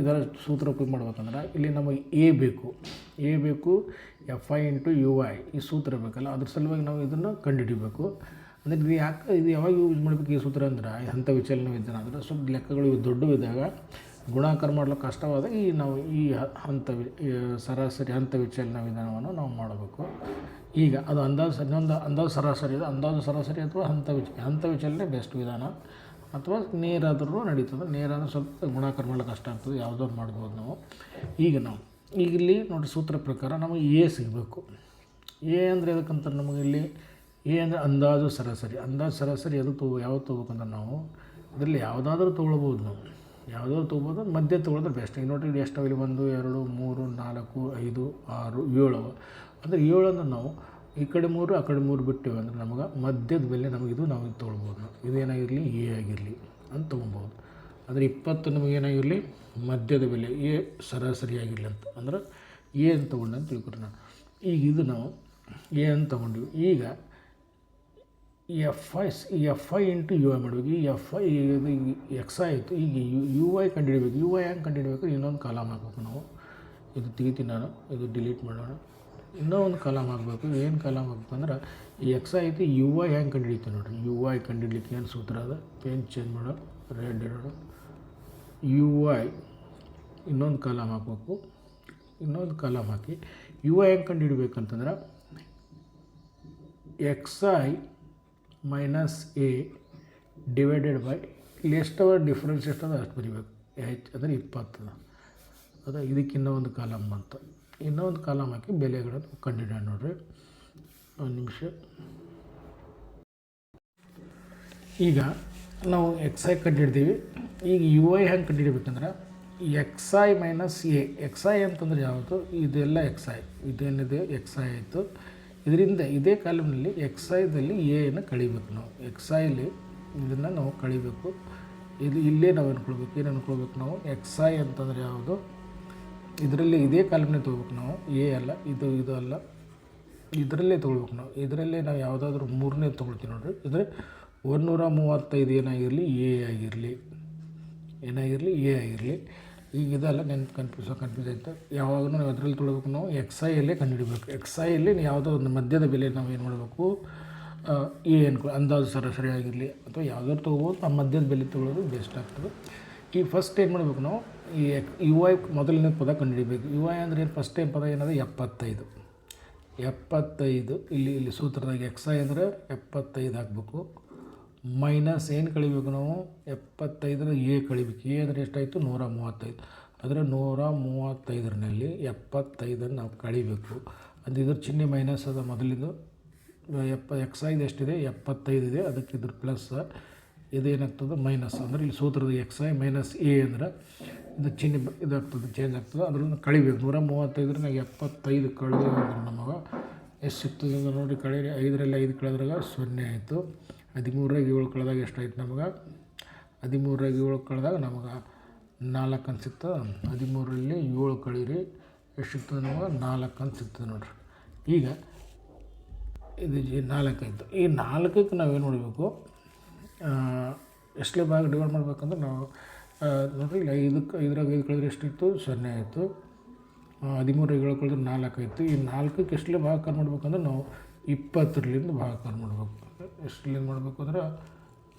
ಇದರ ಸೂತ್ರ ಉಪಯೋಗ ಮಾಡ್ಬೇಕಂದ್ರೆ ಇಲ್ಲಿ ನಮಗೆ ಎ ಬೇಕು FI ಇಂಟು UI ಈ ಸೂತ್ರ ಬೇಕಲ್ಲ, ಅದ್ರ ಸಲುವಾಗಿ ನಾವು ಇದನ್ನು ಕಂಡುಹಿಡಿಬೇಕು. ಅಂದರೆ ಇದು ಯಾವಾಗ ಯೂಸ್ ಮಾಡಬೇಕು ಈ ಸೂತ್ರ ಅಂದ್ರೆ ಹಂತ ವಿಚಲನ ವಿಧಾನ ಅಂದರೆ ಸ್ವಲ್ಪ ಲೆಕ್ಕಗಳು ದೊಡ್ಡವಿದ್ದಾಗ ಗುಣಾಕಾರ ಮಾಡಲು ಕಷ್ಟವಾದಾಗ ನಾವು ಈ ಸರಾಸರಿ ಹಂತ ವಿಚಲನ ವಿಧಾನವನ್ನು ನಾವು ಮಾಡಬೇಕು. ಈಗ ಅದು ಅಂದಾಜು ಸರಾಸರಿ ಅಥವಾ ಹಂತ ವಿಚಲನೆ ಬೆಸ್ಟ್ ವಿಧಾನ, ಅಥವಾ ನೇರಾದರೂ ನಡೀತದೆ. ನೇರ ಅಂದರೆ ಸ್ವಲ್ಪ ಗುಣಾಕಾರ ಮಾಡಲಿಕ್ಕೆ ಕಷ್ಟ ಆಗ್ತದೆ, ಯಾವುದಾದ್ರು ಮಾಡ್ಬೋದು ನಾವು. ಈಗ ಇಲ್ಲಿ ನೋಡಿ, ಸೂತ್ರ ಪ್ರಕಾರ ನಮಗೆ ಎ ಸಿಗಬೇಕು. ಎ ಅಂದರೆ ಎದಕ್ಕಂತ ನಮಗೆ ಇಲ್ಲಿ ಎ ಅಂದರೆ ಅಂದಾಜು ಸರಾಸರಿ ಅದು ಯಾವ್ದು ತೊಗೋಬೇಕಂದ್ರೆ ನಾವು ಇದರಲ್ಲಿ ಯಾವುದಾದ್ರೂ ತೊಗೊಳ್ಬೋದು. ಯಾವುದಾದ್ರು ತೊಗೋಬೋದು, ಮಧ್ಯ ತೊಗೊಳೋದ್ರೆ ಬೆಸ್ಟ್. ಈಗ ನೋಡಿರಿ, ಇದು ಎಷ್ಟು ಇಲ್ಲಿ 1 2 3 4 5 6 7 ಅಂದರೆ 7 ಅಂದರೆ ನಾವು ಈ ಕಡೆ 3 ಆ ಕಡೆ 3 ಬಿಟ್ಟಿವಿ ಅಂದರೆ ನಮಗೆ ಮಧ್ಯದ ಬೆಲೆ ನಾವು ಇದು ತೊಗೊಳ್ಬೋದು. ಇದೇನಾಗಿರಲಿ ಎ ಆಗಿರಲಿ ಅಂತ ತೊಗೊಬೋದು. ಆದರೆ 20 ನಮಗೇನಾಗಿರಲಿ ಮಧ್ಯದ ಬೆಲೆ ಎ ಸರಾಸರಿ ಆಗಿರಲಿ ಅಂತ, ಅಂದ್ರೆ ಎ ಅಂತ ತೊಗೊಂಡು ಅಂತ ತಿಳ್ಕೊರಿ. ನಾನು ಈಗ ಇದು ನಾವು ಎ ಅಂತ ತೊಗೊಂಡ್ವಿ. ಈಗ F I into U I ಮಾಡಬೇಕು. ಈ ಎಫ್ ಐ ಇದು ಎಕ್ಸ್ ಐ ಆಯಿತು. ಈಗ ಯು ಐ ಕಂಡುಹಿಡಬೇಕು. ಯು ಐ ಹೆಂಗೆ ಕಂಡುಹಿಡಬೇಕು? ಇನ್ನೊಂದು ಕಾಲಮ್ ಹಾಕಬೇಕು ನಾವು. ಇದು ತೆಗಿತೀನಿ ನಾನು, ಇದು ಡಿಲೀಟ್ ಮಾಡೋಣ. ಇನ್ನೊಂದು ಕಾಲಮ್ ಹಾಕಬೇಕು. ಏನು ಕಾಲಮ್ ಹಾಕಬೇಕು ಅಂದ್ರೆ ಈ ಎಕ್ಸ್ ಐ ಆಯಿತು. ಯು ಐ ಹೆಂಗೆ ಕಂಡುಹಿಡಿತೀವಿ ನೋಡಿರಿ. ಯು ಐ ಕಂಡುಹಿಡ್ಲಿಕ್ಕೆ ಏನು ಸೂತ್ರ ಅದ? ಪೇನ್ ಚೇಂಜ್ ಮಾಡೋ, ರೆಡ್ ಇರೋಣ. ಯು ಐ ಇನ್ನೊಂದು ಕಾಲಮ್ ಹಾಕಬೇಕು. ಇನ್ನೊಂದು ಕಾಲಮ್ ಹಾಕಿ ಯು ಐ ಹೆಂಗೆ ಕಂಡುಹಿಡ್ಬೇಕಂತಂದ್ರೆ X I minus A divided by ಇಲ್ಲಿ ಎಷ್ಟವ ಡಿಫ್ರೆನ್ಸ್ ಎಷ್ಟದ ಅಷ್ಟು ಬರೀಬೇಕು. ಅಂದರೆ 20 ಅದ. ಇದಕ್ಕಿನ್ನ ಒಂದು ಕಾಲಮ್ ಬಂತು. ಇನ್ನೊಂದು ಕಾಲಮ್ ಹಾಕಿ ಬೆಲೆಗಳನ್ನು ಕಂಡುಹಿಡಿಯೋಣ ನೋಡಿರಿ. ಒಂದು ನಿಮಿಷ. ಈಗ ನಾವು ಎಕ್ಸ್ ಐ ಕಂಡುಹಿಡ್ತೀವಿ. ಈಗ ಯು ಐ ಹೆಂಗೆ ಕಂಡುಹಿಡ್ಬೇಕಂದ್ರೆ X I minus A. X I ಅಂತಂದ್ರೆ ಯಾವುದು? ಇದೆಲ್ಲ ಎಕ್ಸ್ ಐ, ಇದೇನಿದೆ ಎಕ್ಸ್ ಐ ಆಯಿತು. ಇದರಿಂದ ಇದೇ ಕಾಲಮ್ನಲ್ಲಿ ಎಕ್ಸ್ ಐದಲ್ಲಿ ಎಯನ್ನು ಕಳಿಬೇಕು ನಾವು. ಎಕ್ಸ್ ಐಲಿ ಇದನ್ನು ನಾವು ಕಳಿಬೇಕು. ಇದು ಇಲ್ಲೇ ನಾವು ಏನು ಅನ್ಕೊಳ್ಬೇಕು ನಾವು? ಎಕ್ಸ್ ಐ ಅಂತಂದರೆ ಯಾವುದು? ಇದರಲ್ಲಿ ಇದೇ ಕಾಲಮ್ನೇ ತೊಗೋಬೇಕು ನಾವು. ಎ ಅಲ್ಲ, ಇದು ಅಲ್ಲ, ಇದರಲ್ಲೇ ತೊಗೊಳ್ಬೇಕು ನಾವು. ಇದರಲ್ಲೇ ನಾವು ಯಾವುದಾದ್ರೂ 3ನೇ ತೊಗೊಳ್ತೀವಿ ನೋಡಿರಿ. ಇದ್ರೆ 135 ಏನಾಗಿರಲಿ ಎ ಆಗಿರಲಿ, ಎ ಆಗಿರಲಿ. ಈಗ ಇದೆಲ್ಲ ಕನ್ಫ್ಯೂಸ್ ಆಯ್ತು. ಯಾವಾಗಲೂ ನಾವು ಅದರಲ್ಲಿ ತೊಗೊಳ್ಬೇಕು ನಾವು ಎಕ್ಸ್ ಐಯಲ್ಲೇ ಕಂಡುಹಿಡಬೇಕು. ಎಕ್ಸ್ ಐಯಲ್ಲಿ ಯಾವುದೋ ಒಂದು ಮಧ್ಯದ ಬೆಲೆ ನಾವು ಏನು ಮಾಡಬೇಕು? ಎ ಅಂದಾಜು ಸರಾಸರಿ ಆಗಿರಲಿ ಅಥವಾ ಯಾವುದಾದ್ರು ತೊಗೋಬೋದು. ಆ ಮಧ್ಯದ ಬೆಲೆ ತೊಗೊಳ್ಳೋದು ಬೆಸ್ಟ್ ಆಗ್ತದೆ. ಈ ಫಸ್ಟ್ ಏನು ಮಾಡಬೇಕು ನಾವು? ಈ ಯು ಐ ಮೊದಲನೇ ಪದ ಕಂಡುಹಿಡಬೇಕು. ಯು ಐ ಅಂದರೆ ಏನು? ಫಸ್ಟ್ ಟೈಮ್ ಪದ ಏನದು? 75. ಇಲ್ಲಿ ಸೂತ್ರದಾಗ ಎಕ್ಸ್ ಐ ಅಂದರೆ 75 ಹಾಕಬೇಕು. ಮೈನಸ್ ಏನು ಕಳಿಬೇಕು ನಾವು? 75 ಎ ಕಳಿಬೇಕು. ಎ ಅಂದರೆ ಎಷ್ಟಾಯಿತು? 135. ಅಂದರೆ 135ರಲ್ಲಿ 75 ನಾವು ಕಳಿಬೇಕು. ಅದು ಇದ್ರ ಚಿಹ್ನೆ ಮೈನಸ್ ಅದ ಮೊದಲಿದ್ದು. ಎಕ್ಸ್ ಐದು ಎಷ್ಟಿದೆ? 75 ಇದೆ. ಅದಕ್ಕೆ ಇದ್ರ ಪ್ಲಸ್, ಇದೇನಾಗ್ತದೆ? ಮೈನಸ್. ಅಂದರೆ ಇಲ್ಲಿ ಸೂತ್ರದ ಎಕ್ಸ್ ಐ ಮೈನಸ್ ಎ ಅಂದರೆ ಇದು ಚಿಹ್ನೆ ಇದಾಗ್ತದೆ, ಚೇಂಜ್ ಆಗ್ತದೆ. ಅದನ್ನು ಕಳಿಬೇಕು. 135 75 ಕಳೆದ ನಮಗೆ ಎಷ್ಟು ಸಿಗ್ತದೆ ಅಂತ ನೋಡಿ. ಕಳೀರಿ. 5ರಲ್ಲಿ 5 ಕಳೆದ್ರಾಗ 0 ಆಯಿತು. 13ರಾಗ 7 ಕಳೆದಾಗ ಎಷ್ಟಾಯ್ತು ನಮಗೆ? 13ರಾಗ 7 ಕಳೆದಾಗ ನಮಗೆ 4 ಅಂತ ಸಿಗ್ತದೆ. 13ರಲ್ಲಿ 7 ಕಳೀರಿ, ಎಷ್ಟು ಸಿಗ್ತದೆ ನಮಗೆ? 4 ಅಂತ ಸಿಗ್ತದೆ ನೋಡಿರಿ. ಈಗ ಇದು 4 ಆಯಿತು. ಈ 4ಕ್ಕೆ ನಾವೇನು ಮಾಡಬೇಕು? ಎಷ್ಟೇ ಭಾಗ ಡಿವೈಡ್ ಮಾಡಬೇಕಂದ್ರೆ ನಾವು ನೋಡಿರಿ, ಇಲ್ಲಿ 5ರಾಗ 5 ಕಳೆದ್ರೆ ಎಷ್ಟಿತ್ತು? 0 ಆಯಿತು. 13ರಾಗ 7 ಕಳೆದ್ರೆ 4 ಆಯಿತು. ಈ 4ಕ್ಕೆ ಎಷ್ಟೇ ಭಾಗಾಕಾರ ಮಾಡ್ಬೇಕಂದ್ರೆ ನಾವು 20ರಿಂದ ಭಾಗಾಕಾರ ಮಾಡಬೇಕು. ಎಷ್ಟರಿಂದ ಮಾಡಬೇಕು ಅಂದ್ರೆ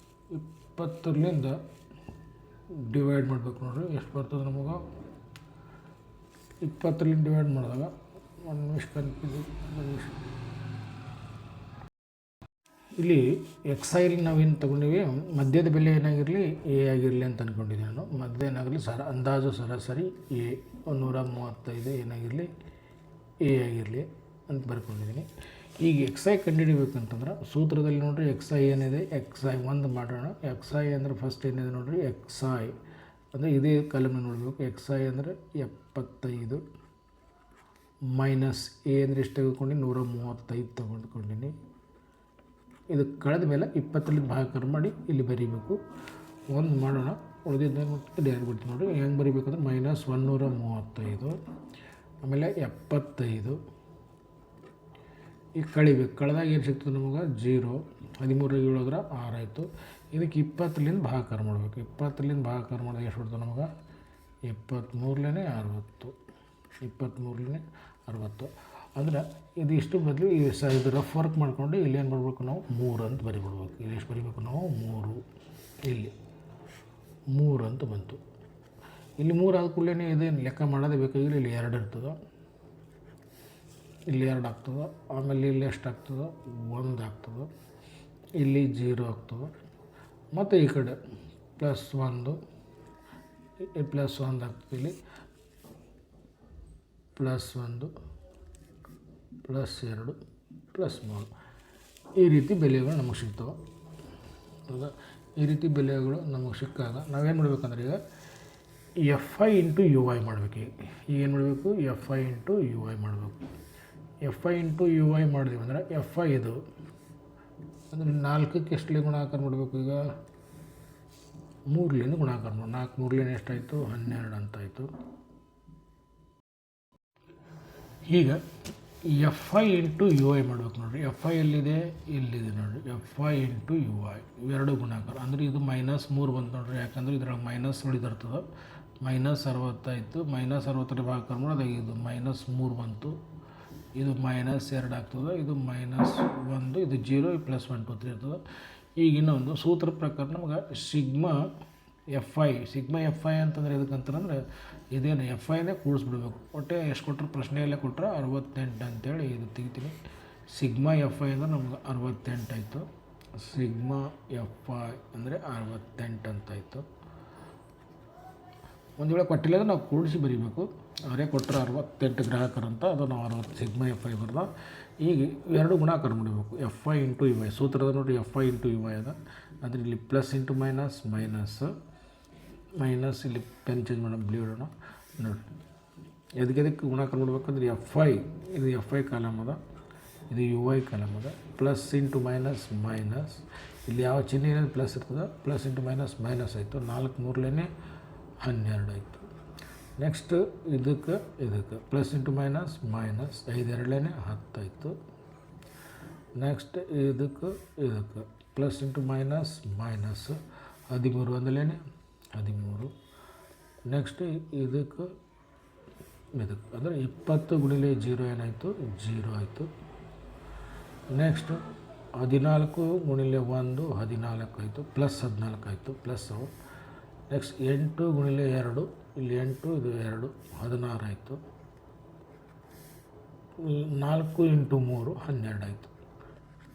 20ರಿಂದ ಡಿವೈಡ್ ಮಾಡಬೇಕು ನೋಡಿರಿ. ಎಷ್ಟು ಬರ್ತದೆ ನಮಗೆ? 20ರಿಂದ ಡಿವೈಡ್ ಮಾಡಿದಾಗ ಒಂದು ನಿಮಿಷ ಇಲ್ಲಿ ಎಕ್ಸ್ ಐಲಿ ನಾವೇನು ತೊಗೊಂಡಿವಿ? ಮಧ್ಯದ ಬೆಲೆ ಏನಾಗಿರಲಿ ಎ ಆಗಿರಲಿ ಅಂತ ಅಂದ್ಕೊಂಡಿದ್ದೀನಿ ನಾನು. ಮಧ್ಯ ಏನಾಗಲಿ ಅಂದಾಜು ಸರಾಸರಿ ಎ 135 ಏನಾಗಿರಲಿ ಎ ಆಗಿರಲಿ ಅಂತ ಬರ್ಕೊಂಡಿದ್ದೀನಿ. ಈಗ ಎಕ್ಸ್ ಐ ಕಂಡುಹಿಡಿಬೇಕಂತಂದ್ರೆ ಸೂತ್ರದಲ್ಲಿ ನೋಡಿರಿ ಎಕ್ಸ್ ಐ ಏನಿದೆ? ಎಕ್ಸ್ ಐ ಒಂದು ಮಾಡೋಣ. ಎಕ್ಸ್ ಐ ಅಂದರೆ ಫಸ್ಟ್ ಏನಿದೆ ನೋಡಿರಿ? ಎಕ್ಸ್ ಐ ಅಂದರೆ ಇದೇ ಕಾಲಮ್ನ ನೋಡಬೇಕು. ಎಕ್ಸ್ ಐ ಅಂದರೆ 75 ಮೈನಸ್ ಎ ಅಂದರೆ ಎಷ್ಟು ತೆಗೆದುಕೊಂಡು? 135 ತೊಗೊಂಡ್ಕೊಂಡಿನಿ. ಇದು ಕಳೆದ ಮೇಲೆ 20ರಿಂದ ಭಾಗಾಕಾರ ಮಾಡಿ ಇಲ್ಲಿ ಬರೀಬೇಕು. ಒಂದು ಮಾಡೋಣ. ಉಳಿದಿದ್ದೇನು ಡೈರೆಕ್ಟ್ ಬಿಡ್ತೀವಿ ನೋಡಿ. ಹೆಂಗೆ ಬರೀಬೇಕಂದ್ರೆ ಮೈನಸ್ 135 ಆಮೇಲೆ 75 ಈಗ ಕಳಿಬೇಕು. ಕಳೆದಾಗ ಏನು ಸಿಗ್ತದೆ ನಮಗೆ? 0. 13ರಾಗ 7 ಹೋದ್ರೆ 6 ಆಯಿತು. ಇದಕ್ಕೆ 20ರಿಂದ ಭಾಗಾಕಾರ ಮಾಡಬೇಕು. 20ರಿಂದ ಭಾಗಾಕಾರ ಮಾಡಿದಾಗ ಎಷ್ಟು ಬರ್ತದೆ ನಮಗೆ? 23ನೇ 60. 23ನೇ 60 ಅಂದರೆ ಇದು ಇಷ್ಟು ಬದಲು ಇದು ರಫ್ ವರ್ಕ್ ಮಾಡಿಕೊಂಡು ಇಲ್ಲಿ ಏನು ಮಾಡಬೇಕು ನಾವು? 3 ಅಂತ ಬರಿಬಿಡ್ಬೇಕು. ಇಲ್ಲಿ ಎಷ್ಟು ಬರಿಬೇಕು ನಾವು? 3. ಇಲ್ಲಿ 3 ಅಂತ ಬಂತು. ಇಲ್ಲಿ 3 ಆದ ಕೂಡಲೇ ಇದೇನು ಲೆಕ್ಕ ಮಾಡೋದೇ ಬೇಕಾಗಿಲ್ಲ. ಇಲ್ಲಿ 2 ಇರ್ತದೆ, ಇಲ್ಲಿ 2 ಆಗ್ತದೆ, ಆಮೇಲೆ ಇಲ್ಲಿ ಎಷ್ಟು ಆಗ್ತದೆ 1 ಆಗ್ತದೆ, ಇಲ್ಲಿ 0 ಆಗ್ತದೆ, ಮತ್ತು ಈ ಕಡೆ +1 +1 ಆಗ್ತದೆ, ಇಲ್ಲಿ +1 +2 +3 ಈ ರೀತಿ ಬೆಲೆಗಳು ನಮಗೆ ಸಿಗ್ತವೆ. ಹೌದಾ? ಈ ರೀತಿ ಬೆಲೆಗಳು ನಮಗೆ ಸಿಕ್ಕಾಗ ನಾವೇನು ಮಾಡಬೇಕಂದ್ರೆ ಈಗ FI ಇಂಟು UI ಮಾಡಬೇಕು. ಈಗ ಏನು ಮಾಡಬೇಕು? FI ಇಂಟು UI ಮಾಡಬೇಕು. FI ಇಂಟು UI ಮಾಡಿದೀವಿ ಅಂದರೆ FI ಇದು ಅಂದರೆ 4ಕ್ಕೆ ಎಷ್ಟಲೇ ಗುಣಾಕಾರ ಮಾಡಬೇಕು? ಈಗ 3ಲಿಂದ ಗುಣಾಕಾರ ಮಾಡಿ. 4 3ಲಿಂದ ಎಷ್ಟಾಯಿತು? 12 ಅಂತಾಯಿತು. ಈಗ FI ಇಂಟು UI ಮಾಡ್ಬೇಕು ನೋಡಿರಿ. FI ಎಲ್ಲಿದೆ? ಇಲ್ಲಿದೆ ನೋಡಿರಿ. FI ಇಂಟು UI ಇವೆರಡು ಗುಣಾಕಾರ ಅಂದರೆ ಇದು -3 ಬಂತು ನೋಡಿರಿ. ಯಾಕಂದರೆ ಇದ್ರಾಗ ಮೈನಸ್ ಉಳಿದಿರ್ತದೆ. -60 ಆಯಿತು. -60 ಭಾಗಾಕಾರ ಮಾಡೋದು ಇದು -3 ಬಂತು, ಇದು -2 ಆಗ್ತದೆ, ಇದು -1, ಇದು 0, +1 2 3 ಇರ್ತದೆ. ಈಗ ಇನ್ನೊಂದು ಸೂತ್ರ ಪ್ರಕಾರ ನಮ್ಗೆ ಸಿಗ್ಮಾ FI ಅಂತಂದರೆ ಎದಕ್ಕಂತಾರಂದ್ರೆ ಇದೇನು FIನೇ ಕೂಡಿಸ್ಬಿಡ್ಬೇಕು. ಒಟ್ಟೆ ಎಷ್ಟು ಕೊಟ್ಟರು ಪ್ರಶ್ನೆಯಲ್ಲೇ ಕೊಟ್ಟರೆ 68 ಅಂತೇಳಿ ಇದು ತೆಗಿತೀನಿ. ಸಿಗ್ಮಾ FI ಅಂದರೆ ನಮ್ಗೆ 68 ಆಯಿತು. ಸಿಗ್ಮಾ FI ಅಂದರೆ 68 ಅಂತಾಯಿತು. ಒಂದು ವೇಳೆ ಕೊಟ್ಟಿಲ್ಲ ಅಂದರೆ ನಾವು ಕೂಡಿಸಿ ಬರೀಬೇಕು. ಅವರೇ ಕೊಟ್ಟರೆ 68 ಗ್ರಾಹಕರಂತ, ಅದು ನಾವು 60 ಸಿಗ್ಮಾ FI ಬರ್ದ. ಈಗ ಎರಡು ಗುಣಾಕಾರ ಮಾಡಬೇಕು. FI ಇಂಟು UI ಸೂತ್ರದ ನೋಡಿ. FI ಇಂಟು UI ಅದ ಅಂದರೆ ಇಲ್ಲಿ ಪ್ಲಸ್ ಇಂಟು ಮೈನಸ್ ಇಲ್ಲಿ ಪೆನ್ ಚೇಂಜ್ ಮಾಡೋಣ, ಬ್ಲೂ ಇಡೋಣ ನೋಡಿ. ಎದಕ್ಕೆ ಗುಣಾಕಾರ ಮಾಡಬೇಕಂದ್ರೆ FI ಇದು FI ಕಾಲಮ್ ಅದ, ಇದು UI ಕಾಲಮ್ ಅದ. ಪ್ಲಸ್ ಇಂಟು ಮೈನಸ್ ಇಲ್ಲಿ ಯಾವ ಚಿಹ್ನೆ ಏನೇನು ಪ್ಲಸ್ ಇರ್ತದೆ, ಪ್ಲಸ್ ಇಂಟು ಮೈನಸ್ ಆಯಿತು. 4 3ಲೇನೆ 12 ಆಯಿತು. ನೆಕ್ಸ್ಟ್ ಇದಕ್ಕೆ ಪ್ಲಸ್ ಇಂಟು ಮೈನಸ್ 5 2ಲೇನೆ 10 ಆಯಿತು. ನೆಕ್ಸ್ಟ್ ಇದಕ್ಕೆ ಪ್ಲಸ್ ಇಂಟು ಮೈನಸ್ 13 1ಲೇನೆ 13. ನೆಕ್ಸ್ಟ್ ಇದಕ್ಕೆ ಅಂದರೆ 20 ಗುಣಿಲೆ 0 ಏನಾಯಿತು? 0 ಆಯಿತು. ನೆಕ್ಸ್ಟ್ 14 ಗುಣಿಲೆ 1 14 ಆಯಿತು, +14 ಆಯಿತು, +. ನೆಕ್ಸ್ಟ್ 8 ಗುಣಿಲೆ 2 ಇಲ್ಲಿ 8 ಇದು 2 16 ಆಯಿತು. 4 ಇಂಟು 3 12 ಆಯಿತು.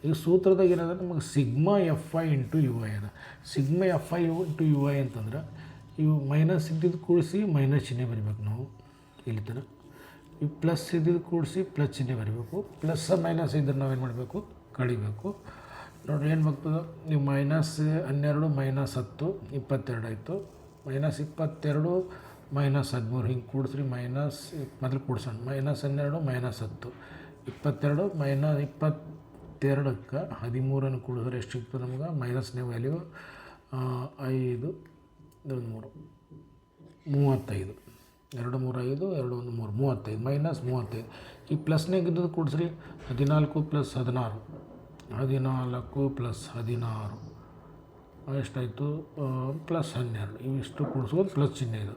ಈಗ ಸೂತ್ರದಾಗ ಏನಂದ್ರೆ ನಮಗೆ ಸಿಗ್ಮಾ FI ಇಂಟು UI ಅದ. ಸಿಗ್ಮಾ FI ಇಂಟು UI ಅಂತಂದ್ರೆ ಇವು ಮೈನಸ್ ಇದ್ದಿದ್ದು ಕೂಡಿಸಿ ಮೈನಸ್ ಚಿಹ್ನೆ ಬರಿಬೇಕು ನಾವು ಇಲ್ಲಿ ತನಕ. ಇವು ಪ್ಲಸ್ ಇದ್ದಿದ್ದು ಕೂಡಿಸಿ ಪ್ಲಸ್ ಚಿಹ್ನೆ ಬರಿಬೇಕು. ಪ್ಲಸ್ ಮೈನಸ್ ಇದ್ರೆ ನಾವೇನು ಮಾಡಬೇಕು? ಕಳಿಬೇಕು. ನೋಡಿರಿ ಏನು ಬರ್ತದೆ? ನೀವು -12 -10 22 ಆಯಿತು. -22 -13 ಹಿಂಗೆ ಕೂಡಿಸ್ರಿ. ಮೊದಲು ಕೂಡ್ಸೋಣ. -12 -10 22 -22ಕ್ಕೆ 13 ಕೂಡಿದ್ರೆ ಎಷ್ಟು ಸಿಗ್ತದೆ ನಮ್ಗೆ? ಮೈನಸ್ನೇ ವ್ಯಾಲ್ಯೂ 5 3 35 2 3 5 2 1 3 35 -35. ಈ ಪ್ಲಸ್ನಾಗ ಇದ್ದದ್ದು ಕೂಡಿಸ್ರಿ. 14 + 16 14 + 16 ಎಷ್ಟಾಯಿತು? +12. ಇವಿಷ್ಟು ಕೂಡಿಸೋದು ಪ್ಲಸ್ ಚಿಹ್ನೆ ಇದು.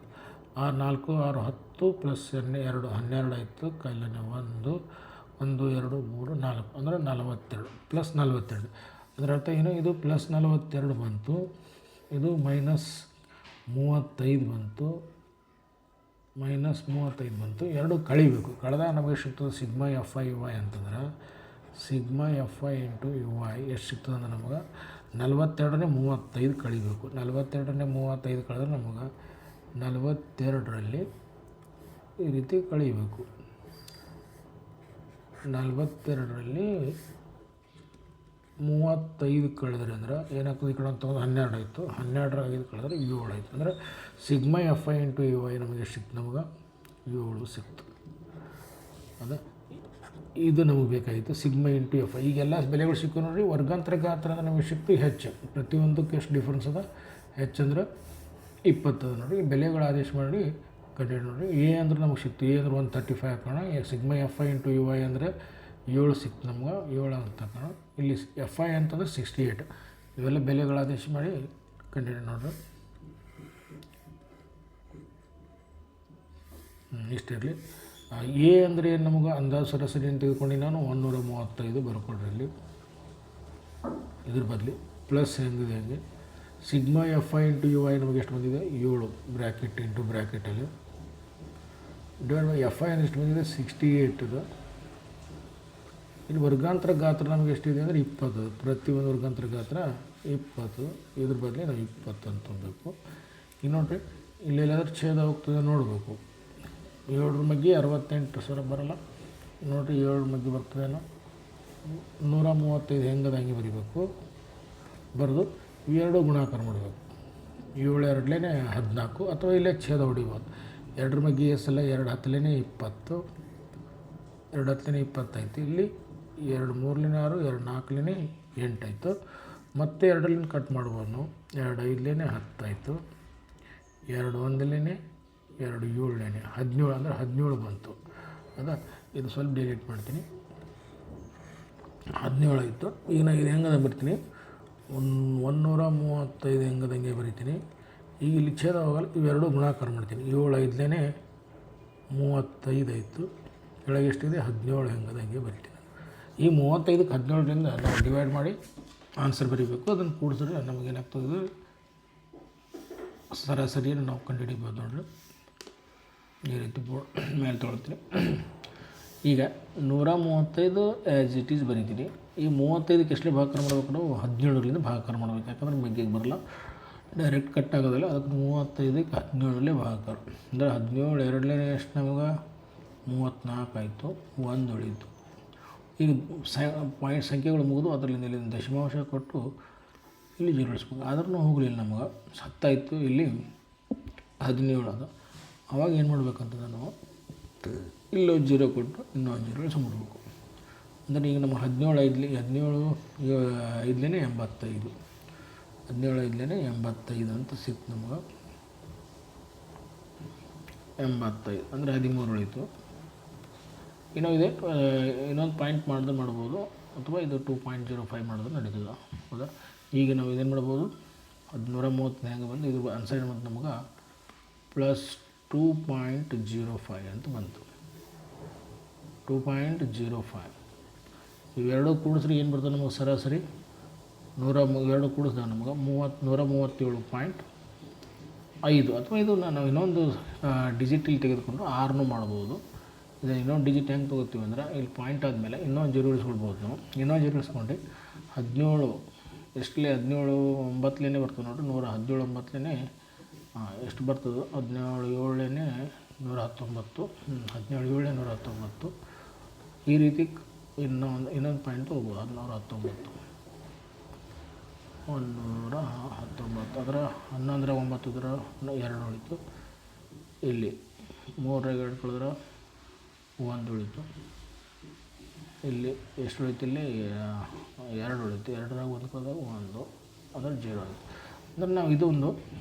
6 4 6 10 +2 12 ಆಯಿತು. ಕೈಲನೆ 1 1 2 3 4 ಅಂದರೆ 42 +42. ಅದರ ಅರ್ಥ ಏನು? ಇದು +42 ಬಂತು, ಇದು -35 ಬಂತು, -35 ಬಂತು. ಎರಡು ಕಳಿಬೇಕು. ಕಳೆದಾಗ ನಮಗೆ ಎಷ್ಟು ಸಿಗ್ತದೆ? ಸಿಗ್ಮಾ FI UI ಅಂತಂದ್ರೆ ಸಿಗ್ಮಾ FI ಇಂಟು UI ಎಷ್ಟು ಸಿಗ್ತದೆ ಅಂದ್ರೆ ನಮಗೆ 42ನೇ 35 ಕಳಿಬೇಕು. 42ನೇ 35 ಕಳೆದ್ರೆ ನಮಗೆ 42ರಲ್ಲಿ ಈ ರೀತಿ ಕಳಿಬೇಕು. 42ರಲ್ಲಿ 35 ಕಳೆದ್ರೆ ಅಂದ್ರೆ ಏನಾಗ್ತದೆ? ಈ ಕಡೆ ಅಂತ 12 ಆಯಿತು. 12 5 ಕಳೆದ್ರೆ 7 ಆಯಿತು. ಅಂದರೆ ಸಿಗ್ಮಾ FI ಇಂಟು UI ನಮಗೆ ಎಷ್ಟು ಸಿಕ್ತು? ನಮಗೆ 7 ಸಿಕ್ತು. ಅದ ಇದು ನಮಗೆ ಬೇಕಾಗಿತ್ತು ಸಿಗ್ಮಾ ಇಂಟು FI. ಈಗೆಲ್ಲ ಬೆಲೆಗಳು ಸಿಕ್ಕು ನೋಡಿರಿ. ವರ್ಗಾಂತರ ಗಾತ್ರ ಅಂದರೆ ನಮಗೆ ಸಿಕ್ತು ಹೆಚ್ಚು. ಪ್ರತಿಯೊಂದಕ್ಕೆ ಎಷ್ಟು ಡಿಫ್ರೆನ್ಸ್ ಅದ? ಹೆಚ್ಚಂದ್ರೆ 20 ಅದ ನೋಡಿರಿ. ಬೆಲೆಗಳು ಆದೇಶ ಮಾಡಿ ಕಂಡು ನೋಡಿರಿ. ಎ ಅಂದ್ರೆ ನಮಗೆ ಸಿಕ್ತು. ಎ ಅಂದ್ರೆ 135 ಹಾಕೋಣ. ಸಿಗ್ಮಾ FI ಇಂಟು UI ಅಂದರೆ 7 ಸಿಕ್ತು ನಮ್ಗೆ. 7 ಅಂತ ಹಾಕೋಣ. ಇಲ್ಲಿ FI ಅಂತಂದ್ರೆ 68. ಇವೆಲ್ಲ ಬೆಲೆಗಳ ಆದೇಶ ಮಾಡಿ ಕಂಡು ನೋಡ್ರಿ. ಇಷ್ಟಿರಲಿ. ಎ ಅಂದರೆ ಏನು? ನಮಗೆ ಅಂದಾಜು ಸರಾಸರಿ ಅಂತ ತಿಳ್ಕೊಂಡು ನಾನು 135 ಬರ್ಕೊಡ್ರಿ. ಇಲ್ಲಿ ಇದ್ರ ಬದಲಿ ಪ್ಲಸ್ ಹೆಂಗಿದೆ ಹಂಗೆ sigma F I into U I ನಮಗೆ ಎಷ್ಟು ಬಂದಿದೆ 7 ಬ್ರ್ಯಾಕೆಟ್ ಇಂಟು ಬ್ರ್ಯಾಕೆಟಲ್ಲಿ ಡಿವೈಡ್ ಬೈ ಎಫ್ ಐ ಎಷ್ಟು ಬಂದಿದೆ 68 ಇದು. ಇಲ್ಲಿ ವರ್ಗಾಂತರ ಗಾತ್ರ ನಮಗೆ ಎಷ್ಟಿದೆ ಅಂದರೆ 20. ಪ್ರತಿಯೊಂದು ವರ್ಗಾಂತರ ಗಾತ್ರ 20. ಇದ್ರ ಬದಲು ನಾವು 20 ಅಂತ ತೊಗೊಬೇಕು. ಈಗ ನೋಡಿರಿ ಇಲ್ಲೆಲ್ಲಾದ್ರೂ ಛೇದ ಹೋಗ್ತದೆ ನೋಡಬೇಕು. 7 ಮಗ್ಗಿ 68 ಸರ ಬರೋಲ್ಲ ನೋಡಿರಿ. 7 ಮಗ್ಗಿ ಬರ್ತದೇನೋ 135 ಹೆಂಗದ ಹಂಗೆ ಬರೀಬೇಕು. ಬರೆದು ಇವೆರಡು ಗುಣಾಕಾರ ಮಾಡಬೇಕು. 7 2 14 ಅಥವಾ ಇಲ್ಲೇ ಛೇದ ಹೊಡಿಬೋದು. 2 ಮಗ್ಗಿ ಎಷ್ಟಲ್ಲ 2 10 20. 2 10 20 ಆಯಿತು. ಇಲ್ಲಿ 2 3 6 2 4 8 ಆಯಿತು. ಮತ್ತೆ 2 ಕಟ್ ಮಾಡ್ಬೋದು ನಾವು. 2 5 10 ಆಯಿತು. 2 1 2 7 17 ಅಂದರೆ 17 ಬಂತು. ಅದ ಇದು ಸ್ವಲ್ಪ ಡಿಲೀಟ್ ಮಾಡ್ತೀನಿ. 17 ಆಯಿತು. ಈಗ ನಾನು ಇದು ಹೆಂಗದ ಬರ್ತೀನಿ 135 ಹೆಂಗದಂಗೆ ಬರಿತೀನಿ. ಈಗ ಇಲ್ಲಿ ಛೇದ ಹೋಗಲ್ಲ. ಇವೆರಡು ಗುಣಾಕಾರ ಮಾಡ್ತೀನಿ. 7 5 35 ಆಯಿತು. ಕೆಳಗೆ ಎಷ್ಟಿದೆ 17 ಹೆಂಗದಂಗೆ ಬರಿತೀನಿ. ಈ 35ಕ್ಕೆ 17ರಿಂದ ನಾವು ಡಿವೈಡ್ ಮಾಡಿ ಆನ್ಸರ್ ಬರೀಬೇಕು. ಅದನ್ನು ಕೂಡಿಸಿದ್ರೆ ನಮಗೇನಾಗ್ತದೆ ಸರಾಸರಿಯನ್ನು ನಾವು ಕಂಡುಹಿಡಿಬೋದು ನೋಡ್ರಿ. ಈ ರೀತಿ ಬೋರ್ಡ್ ಮೇಲೆ ತೊಗೊಳ್ತೀನಿ. ಈಗ 135 ಆ್ಯಸ್ ಇಟ್ ಈಸ್ ಬರೀತೀನಿ. ಈ 35ಕ್ಕೆ ಎಷ್ಟೇ ಭಾಗಾಕಾರ ಮಾಡ್ಬೇಕು ನಾವು 17ರಿಂದ ಭಾಗಾಕಾರ ಮಾಡ್ಬೇಕು. ಯಾಕಂದ್ರೆ ಮೆಗ್ಗಿಗೆ ಬರಲ್ಲ, ಡೈರೆಕ್ಟ್ ಕಟ್ ಆಗೋದಿಲ್ಲ. ಅದಕ್ಕೆ 35ಕ್ಕೆ 17ರಲ್ಲೇ ಭಾಗಾಕಾರ ಅಂದರೆ 17 2 ಎಷ್ಟು ನಮಗೆ 34 ಆಯಿತು. 1 ಉಳಿಯಿತು. ಈಗ ಪಾಯಿಂಟ್ ಸಂಖ್ಯೆಗಳು ಮುಗಿದು ಅದರಿಂದ ಇಲ್ಲಿ ದಶಮಾಂಶ ಕೊಟ್ಟು ಇಲ್ಲಿ ಜೋಡಿಸ್ಬೇಕು. ಆದ್ರೂ ಹೋಗಲಿಲ್ಲ ನಮಗೆ 10 ಆಯಿತು. ಇಲ್ಲಿ 17 ಅದು. ಅವಾಗ ಏನು ಮಾಡಬೇಕಂತಂದ್ರೆ ನಾವು ಇಲ್ಲೊಂದು 0 ಕೊಟ್ಟು ಇನ್ನೊಂದು 0 ಇಳಿಸ್ಬಿಡ್ಬೇಕು. ಅಂದರೆ ಈಗ ನಮ್ಮ 17 5 85 17 5 85 ಅಂತ ಸಿಕ್ತು ನಮಗೆ. 85 ಅಂದರೆ 13 ಉಳಿತು. ಇನ್ನೂ ಇದೆ ಇನ್ನೊಂದು ಪಾಯಿಂಟ್ ಮಾಡಿದ್ರೆ ಮಾಡ್ಬೋದು, ಅಥವಾ ಇದು 2.05 ಮಾಡಿದ್ರೆ ನಡೀತದೆ. ಹೌದಾ? ಈಗ ನಾವು ಇದೇನು ಮಾಡ್ಬೋದು 130 ಹೆಂಗೆ ಬಂದು ಇದು ಆನ್ಸರ್ ಬಂತು ನಮಗೆ +2.05 ಅಂತ ಬಂತು. 2.05 ಇವೆರಡು ಕೂಡಿಸ್ರಿ ಏನು ಬರ್ತದೆ ನಮಗೆ ಸರಾಸರಿ 102 ಕೂಡಿಸಿದಾಗ ನಮಗೆ 137.5. ಅಥವಾ ಇದು ನಾವು ಇನ್ನೊಂದು ಡಿಜಿಟಲ್ ತೆಗೆದುಕೊಂಡು 6 ಮಾಡ್ಬೋದು. ಇದು ಇನ್ನೊಂದು ಡಿಜಿಟ್ ಹೆಂಗೆ ತೊಗೋತೀವಿ ಅಂದ್ರೆ ಇಲ್ಲಿ ಪಾಯಿಂಟ್ ಆದಮೇಲೆ ಇನ್ನೊಂದು 0 ಇಳಿಸ್ಕೊಳ್ಬೋದು ನಾವು. ಇನ್ನೊಂದು 0 ಇಳಿಸ್ಕೊಂಡು 17 ಎಷ್ಟಲೇ 17 9 ಬರ್ತದೆ ನೋಡಿರಿ. 117 9 ಎಷ್ಟು ಬರ್ತದೆ 17 7 119 17 7 119. ಈ ರೀತಿ ಇನ್ನೊಂದು ಪಾಯಿಂಟ್ ತೊಗೋಬೋದು 119 ಅದರ 11 9 ಇದರ 2 ಉಳಿತು. ಇಲ್ಲಿ 3 2 ಕಳೆದ್ರೆ 1 ಉಳಿತು. ಇಲ್ಲಿ ಎಷ್ಟು ಉಳಿತು ಇಲ್ಲಿ 2 ಉಳಿತು. 2ರಾಗ 1 ಕಳೆದಾಗ 1 ಅದರ 0 ಆಯಿತು. ಅಂದರೆ ನಾವು ಇದೊಂದು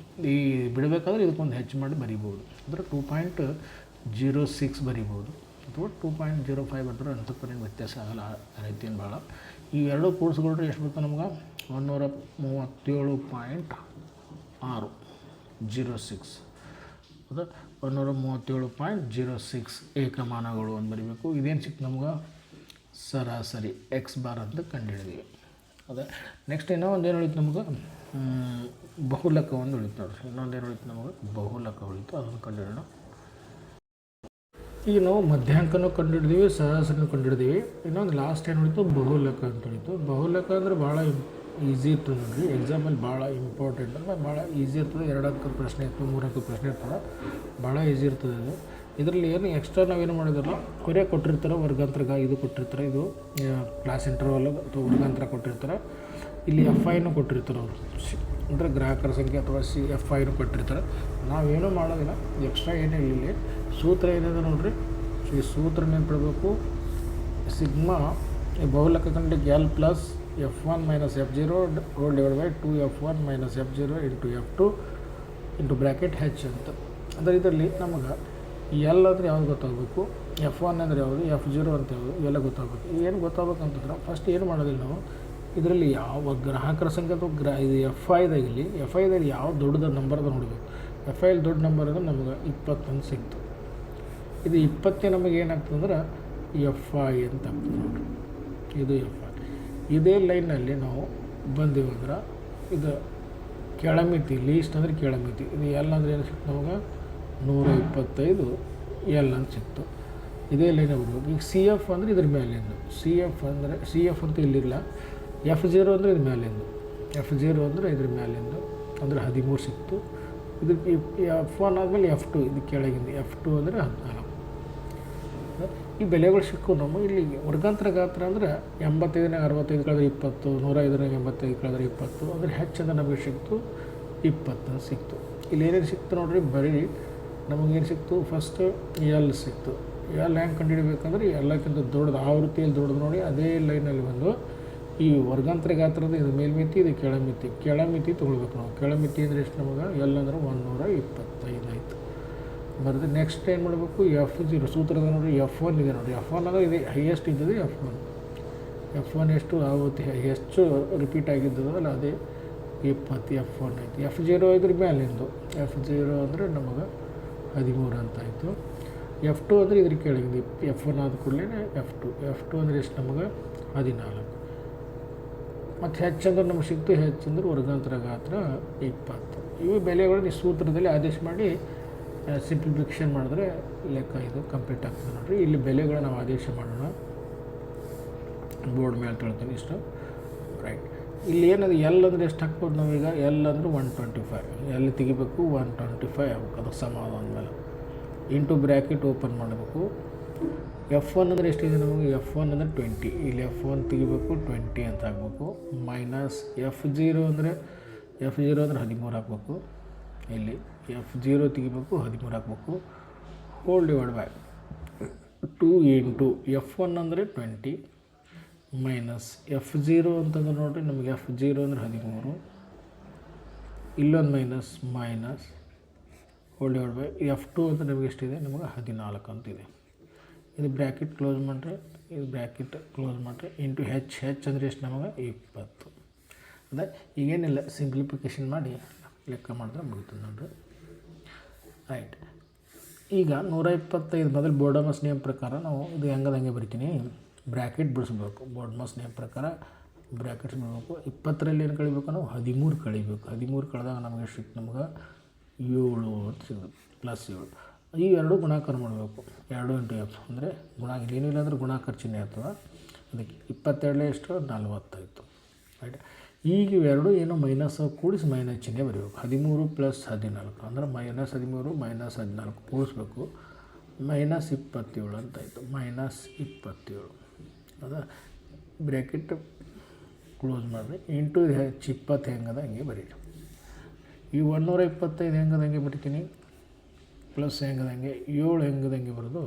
ಈ ಬಿಡಬೇಕಾದ್ರೆ ಇದಕ್ಕೊಂದು ಹೆಚ್ಚು ಮಾಡಿ ಬರಿಬೋದು. ಅಂದರೆ 2.06 ಬರಿಬೋದು ಅಥವಾ 2.05 ಬರೆದ್ರೆ ಅಂತಕ್ಕೇನು ವ್ಯತ್ಯಾಸ ಆಗಲ್ಲ. ಆ ರೀತಿ ಏನು ಭಾಳ. ಈ ಎರಡು ಕೂಡಿಸ್ಕೊಂಡ್ರೆ ಎಷ್ಟು ಬರ್ತದೆ ನಮ್ಗೆ 137.606. ಅದು 137.06 ಏಕಮಾನಗಳು ಅಂತ ಬರೀಬೇಕು. ಇದೇನು ಸಿಕ್ತು ನಮ್ಗೆ ಸರಾಸರಿ ಎಕ್ಸ್ ಬಾರ್ ಅಂತ ಕಂಡುಹಿಡಿದೀವಿ. ಅದೇ ನೆಕ್ಸ್ಟ್ ಇನ್ನೊಂದು ಏನು ಉಳಿತು ನಮ್ಗೆ ಬಹುಲಕ ಒಂದು ಉಳಿತು ನೋಡ್ರಿ. ಇನ್ನೊಂದು ಏನು ಉಳಿತು ನಮಗೆ ಬಹುಲಕ ಉಳಿತು. ಅದನ್ನು ಕಂಡುಹಿಡೋಣ. ಈಗ ನಾವು ಮಧ್ಯಾಂಕನೂ ಕಂಡುಹಿಡಿದೀವಿ, ಸರಾಸರಿನೂ ಕಂಡುಹಿಡಿದೀವಿ. ಇನ್ನೊಂದು ಲಾಸ್ಟ್ ಏನು ಉಳಿತು ಬಹುಲಕ ಅಂತ ಉಳಿತು. ಬಹುಲಕ ಅಂದರೆ ಭಾಳ ಈಸಿ ಇರ್ತದೆ ನೋಡಿರಿ. ಎಕ್ಸಾಮಲ್ಲಿ ಭಾಳ ಇಂಪಾರ್ಟೆಂಟ್ ಅಂದರೆ ಭಾಳ ಈಸಿ ಇರ್ತದೆ. 2 ಅಂಕದ ಪ್ರಶ್ನೆ ಇರ್ತದೆ, 3 ಅಂಕದ ಪ್ರಶ್ನೆ ಇರ್ತದೆ. ಭಾಳ ಈಸಿ ಇರ್ತದೆ ಇದು. ಇದರಲ್ಲಿ ಏನು ಎಕ್ಸ್ಟ್ರಾ ನಾವೇನು ಮಾಡಿದಾರಲ್ಲ ಕೊರೆ ಕೊಟ್ಟಿರ್ತಾರೆ, ವರ್ಗಾಂತರ ಇದು ಕೊಟ್ಟಿರ್ತಾರೆ, ಇದು ಕ್ಲಾಸ್ ಇಂಟರ್ವಲ್ ಅಥವಾ ವರ್ಗಾಂತರ ಕೊಟ್ಟಿರ್ತಾರೆ. ಇಲ್ಲಿ ಎಫ್ ಐನೂ ಕೊಟ್ಟಿರ್ತಾರೆ ಅವರು, ಅಂದರೆ ಗ್ರಾಹಕರ ಸಂಖ್ಯೆ ಅಥವಾ ಎಫ್ ಐನೂ ಕೊಟ್ಟಿರ್ತಾರೆ. ನಾವೇನೂ ಮಾಡೋದಿಲ್ಲ, ಎಕ್ಸ್ಟ್ರಾ ಏನಿಲ್ಲ. ಇಲ್ಲಿ ಸೂತ್ರ ಏನಿದೆ ನೋಡಿರಿ. ಈ ಸೂತ್ರ ನೆನ್ಪಿಡಬೇಕು. ಸಿಗ್ಮಾ ಬಹುಲಕ ಕಂಡಿಗೆ L plus F1 minus F0 whole divide by 2F1 minus F0 into F2 into bracket H ಅಂತ. ಅಂದರೆ ಇದರಲ್ಲಿ ನಮಗೆ L ಅಂದರೆ ಯಾವುದು ಗೊತ್ತಾಗಬೇಕು, F1 ಅಂದರೆ ಯಾವುದು, F0 ಅಂತ ಯಾವುದು, ಇವೆಲ್ಲ ಗೊತ್ತಾಗಬೇಕು. ಏನು ಗೊತ್ತಾಗಬೇಕಂತಂದ್ರೆ ಫಸ್ಟ್ ಏನು ಮಾಡೋದಿಲ್ಲ ನಾವು, ಇದರಲ್ಲಿ ಯಾವ ಗ್ರಾಹಕರ ಸಂಖ್ಯೆ ಅಥವಾ ಇದು ಎಫ್ ಐದಾಗಿಲ್ಲಿ ಎಫ್ ಐದಲ್ಲಿ ಯಾವ ದೊಡ್ಡದ ನಂಬರ್ದ ನೋಡಬೇಕು. ಎಫ್ ಐಲಿ ದೊಡ್ಡ ನಂಬರ್ ಅಂದರೆ ನಮಗೆ 20 ಅಂತ ಸಿಕ್ತು. ಇದು 20 ನಮಗೆ ಏನಾಗ್ತದೆ ಅಂದ್ರೆ ಎಫ್ ಐ ಅಂತ ಆಗ್ತದೆ ನೋಡಿರಿ. ಇದು ಎಫ್ ಐ. ಇದೇ ಲೈನಲ್ಲಿ ನಾವು ಬಂದೀವಿ ಅಂದ್ರೆ ಇದು ಕೆಳಮಿತಿ ಲೀಸ್ಟ್ ಅಂದರೆ ಕೆಳಮಿತಿ. ಇದು ಎಲ್ ಅಂದರೆ ಏನು ಸಿಕ್ತು ನಮಗೆ 125 ಎಲ್ ಅಂತ ಸಿಕ್ತು. ಇದೇ ಲೈನ್ ಬರ್ಬೇಕು. ಈಗ ಸಿ ಎಫ್ ಅಂದರೆ ಇದ್ರ ಮೇಲಿಂದು, ಸಿ ಎಫ್ ಅಂತ ಇಲ್ಲಿಲ್ಲ, F0 ಅಂದರೆ ಇದ್ರ ಮೇಲಿಂದು, F0 ಅಂದರೆ ಇದ್ರ ಮೇಲಿಂದು ಅಂದರೆ 13 ಸಿಕ್ತು. ಇದಕ್ಕೆ F1 ಆದಮೇಲೆ F2 ಇದು ಕೆಳಗಿಂದ, F2 ಅಂದರೆ 14. ಈ ಬೆಲೆಗಳು ಸಿಕ್ಕು ನಮಗೆ. ಇಲ್ಲಿ ವರ್ಗಾಂತರ ಗಾತ್ರ ಅಂದರೆ 85 65 ಕಳೆದ್ರೆ 20, 105 85 ಕಳೆದ್ರೆ 20 ಅಂದರೆ ಹೆಚ್ಚಂದ್ರೆ ನಮಗೆ ಸಿಕ್ತು 20 ಸಿಕ್ತು. ಇಲ್ಲಿ ಏನೇನು ಸಿಕ್ತು ನೋಡಿರಿ, ಬರೀ ನಮಗೇನು ಸಿಕ್ತು, ಫಸ್ಟ್ ಎಲ್ ಸಿಕ್ತು. ಎಲ್ ಹ್ಯಾಂಗೆ ಕಂಡುಹಿಡಬೇಕಂದ್ರೆ ಎಲ್ಲಕ್ಕಿಂತ ದೊಡ್ಡದು ಆವೃತ್ತಿಯಲ್ಲಿ ದೊಡ್ಡದು ನೋಡಿ ಅದೇ ಲೈನಲ್ಲಿ ಬಂದು ಈ ವರ್ಗಾಂತರ ಗಾತ್ರದ ಇದು ಮೇಲ್ಮಿತಿ, ಇದು ಕೆಳಮಿತಿ ತೊಗೊಳ್ಬೇಕು ನಾವು. ಕೆಳಮಿತಿ ಅಂದರೆ ಎಷ್ಟು ನಮಗೆ, ಎಲ್ ಅಂದರೆ 125 ಆಯಿತು. ಬರೆದು ನೆಕ್ಸ್ಟ್ ಏನು ಮಾಡಬೇಕು, F0 ಸೂತ್ರದ ನೋಡಿ F1 ಇದೆ ನೋಡಿ. F1 ಅಂದರೆ ಇದೆ ಹೈಯೆಸ್ಟ್ ಇದ್ದದ್ದು F1 ಎಷ್ಟು ಆವತ್ತು ಹೆಚ್ಚು ರಿಪೀಟ್ ಆಗಿದ್ದದಲ್ಲ ಅದೇ 20 F1 ಆಯಿತು. F0 ಇದ್ರ ಮೇಲಿಂದು, F0 ಅಂದರೆ ನಮಗೆ 13 ಅಂತ ಆಯಿತು. F2 ಅಂದರೆ ಇದ್ರ ಕೆಳಗಿಂದ, F1 ಆದ ಕೂಡಲೇ F2 ಅಂದರೆ ಎಷ್ಟು ನಮಗೆ 14. ಮತ್ತು ಹೆಚ್ಚಂದ್ರೆ ನಮಗೆ ಸಿಕ್ತು, ಹೆಚ್ಚಂದ್ರೆ ವರ್ಗಾಂತರ ಗಾತ್ರ 20. ಇವು ಬೆಲೆಗಳು ಈ ಸೂತ್ರದಲ್ಲಿ ಆದೇಶ ಮಾಡಿ ಸಿಂಪ್ಲಿಫಿಕೇಷನ್ ಮಾಡಿದ್ರೆ ಲೆಕ್ಕ ಇದು ಕಂಪ್ಲೀಟ್ ಆಗ್ತದೆ ನೋಡಿರಿ. ಇಲ್ಲಿ ಬೆಲೆಗಳು ನಾವು ಆದೇಶ ಮಾಡೋಣ, ಬೋರ್ಡ್ ಮೇಲೆ ತೊಳ್ತೀನಿ ಇಷ್ಟು. ರೈಟ್, ಇಲ್ಲಿ ಏನದು ಎಲ್ ಅಂದರೆ ಎಷ್ಟು ಹಾಕ್ಬೋದು ನಾವೀಗ, ಎಲ್ ಅಂದರೆ 125, ಎಲ್ ತೆಗಿಬೇಕು 125 ಆಗ್ಬೇಕು, ಅದಕ್ಕೆ ಸಮಾನ ಅಂದಮೇಲೆ ಇಂಟು ಬ್ರ್ಯಾಕೆಟ್ ಓಪನ್ ಮಾಡಬೇಕು. F1 ಅಂದರೆ ಎಷ್ಟಿದೆ ನಮಗೆ, F1 ಅಂದರೆ 20, ಇಲ್ಲಿ F1 ತೆಗಿಬೇಕು 20 ಅಂತ ಹಾಕ್ಬೇಕು. ಮೈನಸ್ F0 ಅಂದರೆ 13 ಹಾಕಬೇಕು. ಇಲ್ಲಿ F0 ತೆಗಿಬೇಕು 13 ಹಾಕಬೇಕು. Hole divide by 2 into F1 ಅಂದರೆ 20 ಮೈನಸ್ F0 ಅಂತಂದ್ರೆ ನೋಡಿರಿ ನಮಗೆ F0 ಅಂದರೆ 13, ಇಲ್ಲೊಂದು minus hole divide by F2 ಅಂತ ನಮಗೆ ಎಷ್ಟಿದೆ, ನಮಗೆ 14 ಅಂತಿದೆ. ಇದು ಬ್ರ್ಯಾಕೆಟ್ ಕ್ಲೋಸ್ ಮಾಡಿರಿ, ಇದು ಬ್ರ್ಯಾಕೆಟ್ ಕ್ಲೋಸ್ ಮಾಡಿರಿ ಇಂಟು ಹೆಚ್ ಅಂದರೆ ಎಷ್ಟು ನಮಗೆ 20. ಅಂದರೆ ಈಗೇನಿಲ್ಲ, ಸಿಂಪ್ಲಿಫಿಕೇಷನ್ ಮಾಡಿ ಲೆಕ್ಕ ಮಾಡಿದ್ರೆ ಮುಗಿತದೆ ನೋಡಿರಿ. ರೈಟ್, ಈಗ 125 ಮೊದಲು ಬೋರ್ಡಮಸ್ ನಿಯಮ ಪ್ರಕಾರ ನಾವು ಇದು ಹೆಂಗೆ ಬರಿತೀನಿ, ಬ್ರ್ಯಾಕೆಟ್ ಬಿಡಿಸ್ಬೇಕು. ಬೋರ್ಡಮಸ್ ನಿಯಮ ಪ್ರಕಾರ ಬ್ರ್ಯಾಕೆಟ್ಸ್ ಬಿಡಬೇಕು. 20ರಲ್ಲಿ ಏನು ಕಳಿಬೇಕು ನಾವು, 13 ಕಳಿಬೇಕು. 13 ಕಳೆದಾಗ ನಮಗೆ ಎಷ್ಟು ಸಿಕ್ತು, ನಮಗೆ 7 ಅಂತ ಸಿಗುತ್ತೆ, +7. ಈ ಎರಡು ಗುಣಾಕಾರ ಮಾಡಬೇಕು, 2 ಇಂಟು F ಅಂದರೆ ಏನಿಲ್ಲ ಅಂದರೆ ಗುಣಾಕಾರ ಚಿಹ್ನೆ ಇರ್ತದೆ. ಅದಕ್ಕೆ 22 ಎಷ್ಟು 40 ಆಯಿತು. ರೈಟ್, ಈಗ ಇವೆರಡು ಏನು ಮೈನಸ್ ಕೂಡಿಸಿ ಮೈನಸ್ ಚಿಹ್ನೆ ಬರೀಬೇಕು. 13 + 14 ಅಂದರೆ -13 -14 ಕೂಡಿಸ್ಬೇಕು, -27 ಅಂತಾಯಿತು. -27 ಅದ ಬ್ರ್ಯಾಕೆಟ್ ಕ್ಲೋಸ್ ಮಾಡಿರಿ ಇಂಟು ಹೆಚ್ಚು 20 ಹೆಂಗದ ಹಂಗೆ ಬರೀರಿ. ಈ 125 ಹೆಂಗದ ಹಂಗೆ ಬರಿತೀನಿ, ಪ್ಲಸ್ ಹೆಂಗದಂಗೆ 7 ಹೆಂಗದಂಗೆ ಬರೋದು.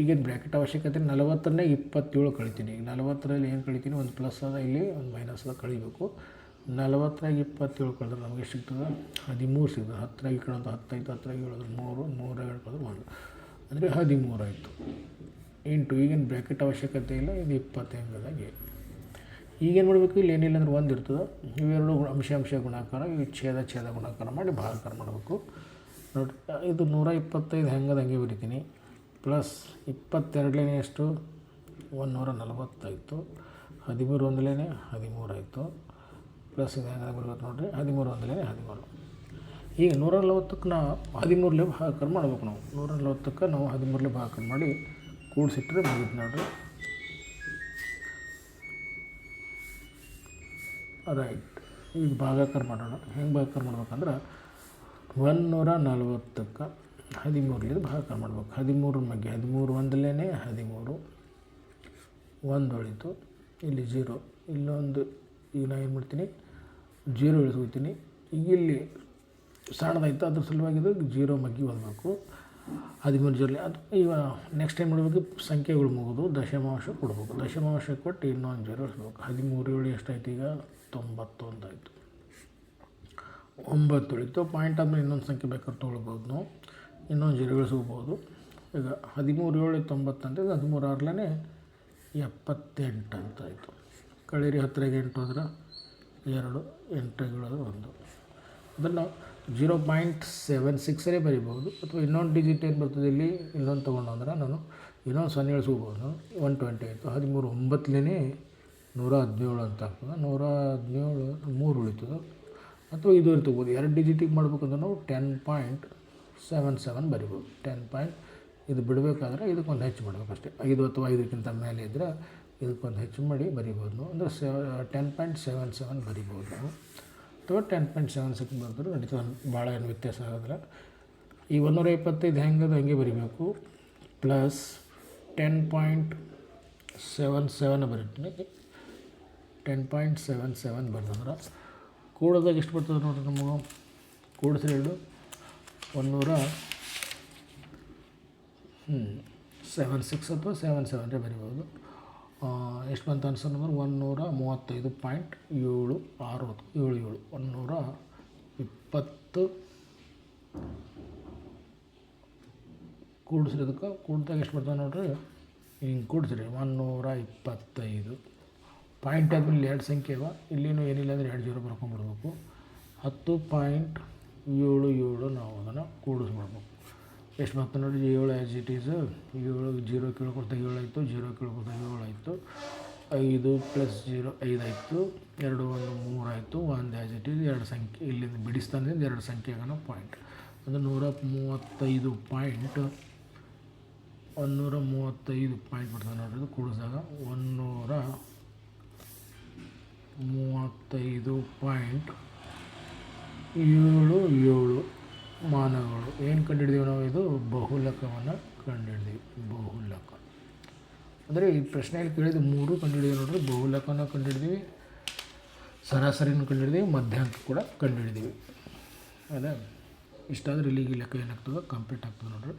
ಈಗೇನು ಬ್ರ್ಯಾಕೆಟ್ ಅವಶ್ಯಕತೆ 40ನೇ 27 ಕಳಿತೀನಿ. ಈಗ 40ರಲ್ಲಿ ಏನು ಕಳಿತೀನಿ, ಒಂದು ಪ್ಲಸ್ ಅದ, ಇಲ್ಲಿ ಒಂದು ಮೈನಸ್ ಅದ, ಕಳಿಬೇಕು. 40ರಾಗ 27 ಕಳೆದ್ರೆ ನಮಗೆ ಸಿಗ್ತದೆ 13 ಸಿಗ್ತದೆ. 10ರಾಗಿ ಕಳೆದು 10 ಆಯಿತು, 10ರಾಗಿ ಹೇಳಿದ್ರೆ 3, 3ರಾಗಿ ಕಳೆದ್ರೆ 1 ಅಂದರೆ 13 ಆಯಿತು. ಇಂಟು ಈಗೇನು ಬ್ರ್ಯಾಕೆಟ್ ಅವಶ್ಯಕತೆ ಇಲ್ಲ, ಇದು 20 ಹೆಂಗದಾಗೆ. ಈಗೇನು ಮಾಡಬೇಕು, ಇಲ್ಲಿ ಏನಿಲ್ಲ ಅಂದ್ರೆ 1 ಇರ್ತದೆ. ಇವೆರಡು ಅಂಶ ಗುಣಾಕಾರ, ಇವು ಛೇದ ಗುಣಾಕಾರ ಮಾಡಿ ಭಾಗಾಕಾರ ಮಾಡಬೇಕು. ನೋಡಿ, ಇದು 125 ಹೆಂಗದ ಹಂಗೆ ಬರಿತೀನಿ. ಪ್ಲಸ್ 22ನೇ ಎಷ್ಟು 140 ಆಯಿತು. 13 ಒಂದಲೇ 13 ಆಯಿತು. ಪ್ಲಸ್ ಇದು ಹೆಂಗೆ ಬರ್ಬೇಕು ನೋಡಿರಿ, 13 ಒಂದಲೇ 13. ಈಗ 140ಕ್ಕೆ ನಾವು 13ಲೆ ಭಾಗಾಕಾರ ಮಾಡ್ಬೇಕು. ನಾವು 140ಕ್ಕೆ ನಾವು 13ಲೆ ಭಾಗಾಕಾರ ಮಾಡಿ ಕೂಡಿಸಿಟ್ರೆ ಮುಗಿತು ನೋಡಿರಿ. ರೈಟ್, ಈಗ ಭಾಗಾಕಾರ ಮಾಡೋಣ. ಹೆಂಗೆ ಭಾಗಾಕಾರ ಮಾಡ್ಬೇಕಂದ್ರೆ 140ಕ್ಕೆ 13ಲಿಂದ ಭಾಗಾಕಾರ ಮಾಡ್ಬೇಕು. 13 ಬಗ್ಗೆ 13 ಒಂದಲೇ 13, 1 ಉಳಿತು, ಇಲ್ಲಿ 0, ಇಲ್ಲೊಂದು. ಈಗ ನಾನು ಏನು ಮಾಡ್ತೀನಿ, 0 ಇಳಿಸ್ಕೊತೀನಿ. ಈಗ ಇಲ್ಲಿ ಸಣ್ಣದಾಯಿತು, ಅದ್ರ ಸಲುವಾಗಿ ಇದು 0 ಮಗ್ಗಿ ಓದಬೇಕು. 13 ಜೊತೆ ಅದು ಈಗ ನೆಕ್ಸ್ಟ್ ಟೈಮ್ ಮಾಡಬೇಕು, ಸಂಖ್ಯೆಗಳು ಮುಗಿದು ದಶಮಾಂಶ ಕೊಡ್ಬೇಕು. ದಶಮಾಂಶ ಕೊಟ್ಟು ಇನ್ನೊಂದು 0 ಇಳಿಸ್ಬೇಕು. 13 7 ಎಷ್ಟಾಯ್ತು, ಈಗ 90 ಅಂತಾಯಿತು. 9 ಉಳಿತು. ಪಾಯಿಂಟ್ ಆದಮೇಲೆ ಇನ್ನೊಂದು ಸಂಖ್ಯೆ ಬೇಕಾದ್ರೆ ತೊಗೊಳ್ಬೋದು ನಾವು, ಇನ್ನೊಂದು 0 ಇಳಿಸ್ಕೋಬೋದು. ಈಗ 13 7 90 ಅಂತ, 13 6ಲೇ 78 ಅಂತಾಯಿತು. ಕಳೀರಿ 10ರಾಗ 8 ಹೋದ್ರೆ 2, 8 ಹೇಳೋದು 1. ಅದನ್ನು 0.76 ಬರಿಬೋದು. ಅಥವಾ ಇನ್ನೊಂದು ಡಿಜಿಟ್ ಏನು ಬರ್ತದೆ ಇಲ್ಲಿ, ಇನ್ನೊಂದು ತೊಗೊಂಡು ಅಂದ್ರೆ ನಾನು ಇನ್ನೊಂದು 0 ಇಳಿಸ್ಕೋಬೋದು. 120 ಆಯಿತು. 13 9ಲೇ 117 ಅಂತ ಆಗ್ತದೆ. 117 3 ಉಳಿತದೆ. ಅಥವಾ ಇದು ತೊಗೋಬೋದು. 2 ಡಿಜಿಟಿಗೆ ಮಾಡ್ಬೇಕಂದ್ರೆ ನಾವು 10.77 ಬರಿಬೋದು. ಇದು ಬಿಡಬೇಕಾದ್ರೆ ಇದಕ್ಕೊಂದು ಹೆಚ್ಚು ಮಾಡಬೇಕು ಅಷ್ಟೇ. 5 ಅಥವಾ 5ಕ್ಕಿಂತ ಮೇಲೆ ಇದ್ದರೆ ಇದಕ್ಕೊಂದು ಹೆಚ್ಚು ಮಾಡಿ ಬರಿಬೋದು ನಾವು. ಅಂದರೆ 10.77 ಬರಿಬೋದು ನಾವು, ಅಥವಾ 10.76 ಬರೆದ್ರೆ ನಡೀತದೆ, ಭಾಳ ಏನು ವ್ಯತ್ಯಾಸ ಆಗೋದಿಲ್ಲ. ಈ 125 ಹೆಂಗದು ಹಂಗೆ ಬರಿಬೇಕು. ಪ್ಲಸ್ 10.77 ಬರೀತೀನಿ. 10.77 ಬರೆದಂದ್ರೆ ಕೂಡೋದಾಗ ಎಷ್ಟು ಬರ್ತದೆ ನೋಡಿರಿ ನಮಗೆ. ಕೂಡಿಸ್ರಿ 176 ಅಥವಾ 77 ಬರಿಬೋದು. ಎಷ್ಟು ಬಂತು ಆನ್ಸರ್ ನಂಬರ್ 135.76 120 ಕೂಡಿಸ್ರಿ. ಅದಕ್ಕೆ ಕೂಡಿದಾಗ ಎಷ್ಟು ಬರ್ತದೆ ನೋಡಿರಿ, ಹಿಂಗೆ ಕೂಡಿಸ್ರಿ 125. ಪಾಯಿಂಟ್ ಆದಮೇಲೆ 2 ಸಂಖ್ಯೆ ಅವ, ಇಲ್ಲಿನೂ ಏನಿಲ್ಲ ಅಂದರೆ 2 0 ಬರ್ಕೊಂಡ್ಬಿಡ್ಬೇಕು. 10.77 ನಾವು ಅದನ್ನು ಕೂಡಿಸ್ಬಿಡ್ಬೇಕು. ಎಷ್ಟು ಬಂತು ನೋಡಿ, 7 ಆ್ಯಸ್ ಇಟ್ ಈಸ್. 7 0 ಕೇಳ್ಕೊಡ್ತಾ 7 ಆಯಿತು, 0 ಕೇಳ್ಕೊಡ್ತಾ 7 ಆಯಿತು. 5 + 0 5 ಆಯಿತು. 2 1 3 ಆಯಿತು. 1 ಆ್ಯಸ್ ಇಟ್ ಈಸ್. 2 ಸಂಖ್ಯೆ ಇಲ್ಲಿಂದ ಬಿಡಿಸ್ತಾನಿಂದ 2 ಸಂಖ್ಯೆ ಆಗೋಣ ಪಾಯಿಂಟ್. ಅಂದರೆ 135 ಪಾಯಿಂಟ್ ಬರ್ತದೆ ನೋಡ್ರಿ. ಇದು ಕೂಡಿಸಿದಾಗ 135.77 ಮಾನಗಳು. ಏನು ಕಂಡುಹಿಡಿದೀವಿ ನಾವು, ಇದು ಬಹುಲಕವನ್ನು ಕಂಡುಹಿಡಿದೀವಿ. ಬಹುಲಕ ಅಂದರೆ ಈ ಪ್ರಶ್ನೆಯಲ್ಲಿ ಕೇಳಿದ 3 ಕಂಡುಹಿಡಿದೀವಿ ನೋಡ್ರಿ. ಬಹುಲಕನ ಕಂಡುಹಿಡಿದೀವಿ, ಸರಾಸರಿನ ಕಂಡುಹಿಡಿದೀವಿ, ಮಧ್ಯಾಂಕ ಕೂಡ ಕಂಡುಹಿಡಿದೀವಿ. ಅದೇ ಇಷ್ಟಾದರೆ ಇಲ್ಲಿಗೆ ಲೆಕ್ಕ ಏನಾಗ್ತದೆ, ಕಂಪ್ಲೀಟ್ ಆಗ್ತದೆ ನೋಡ್ರಿ.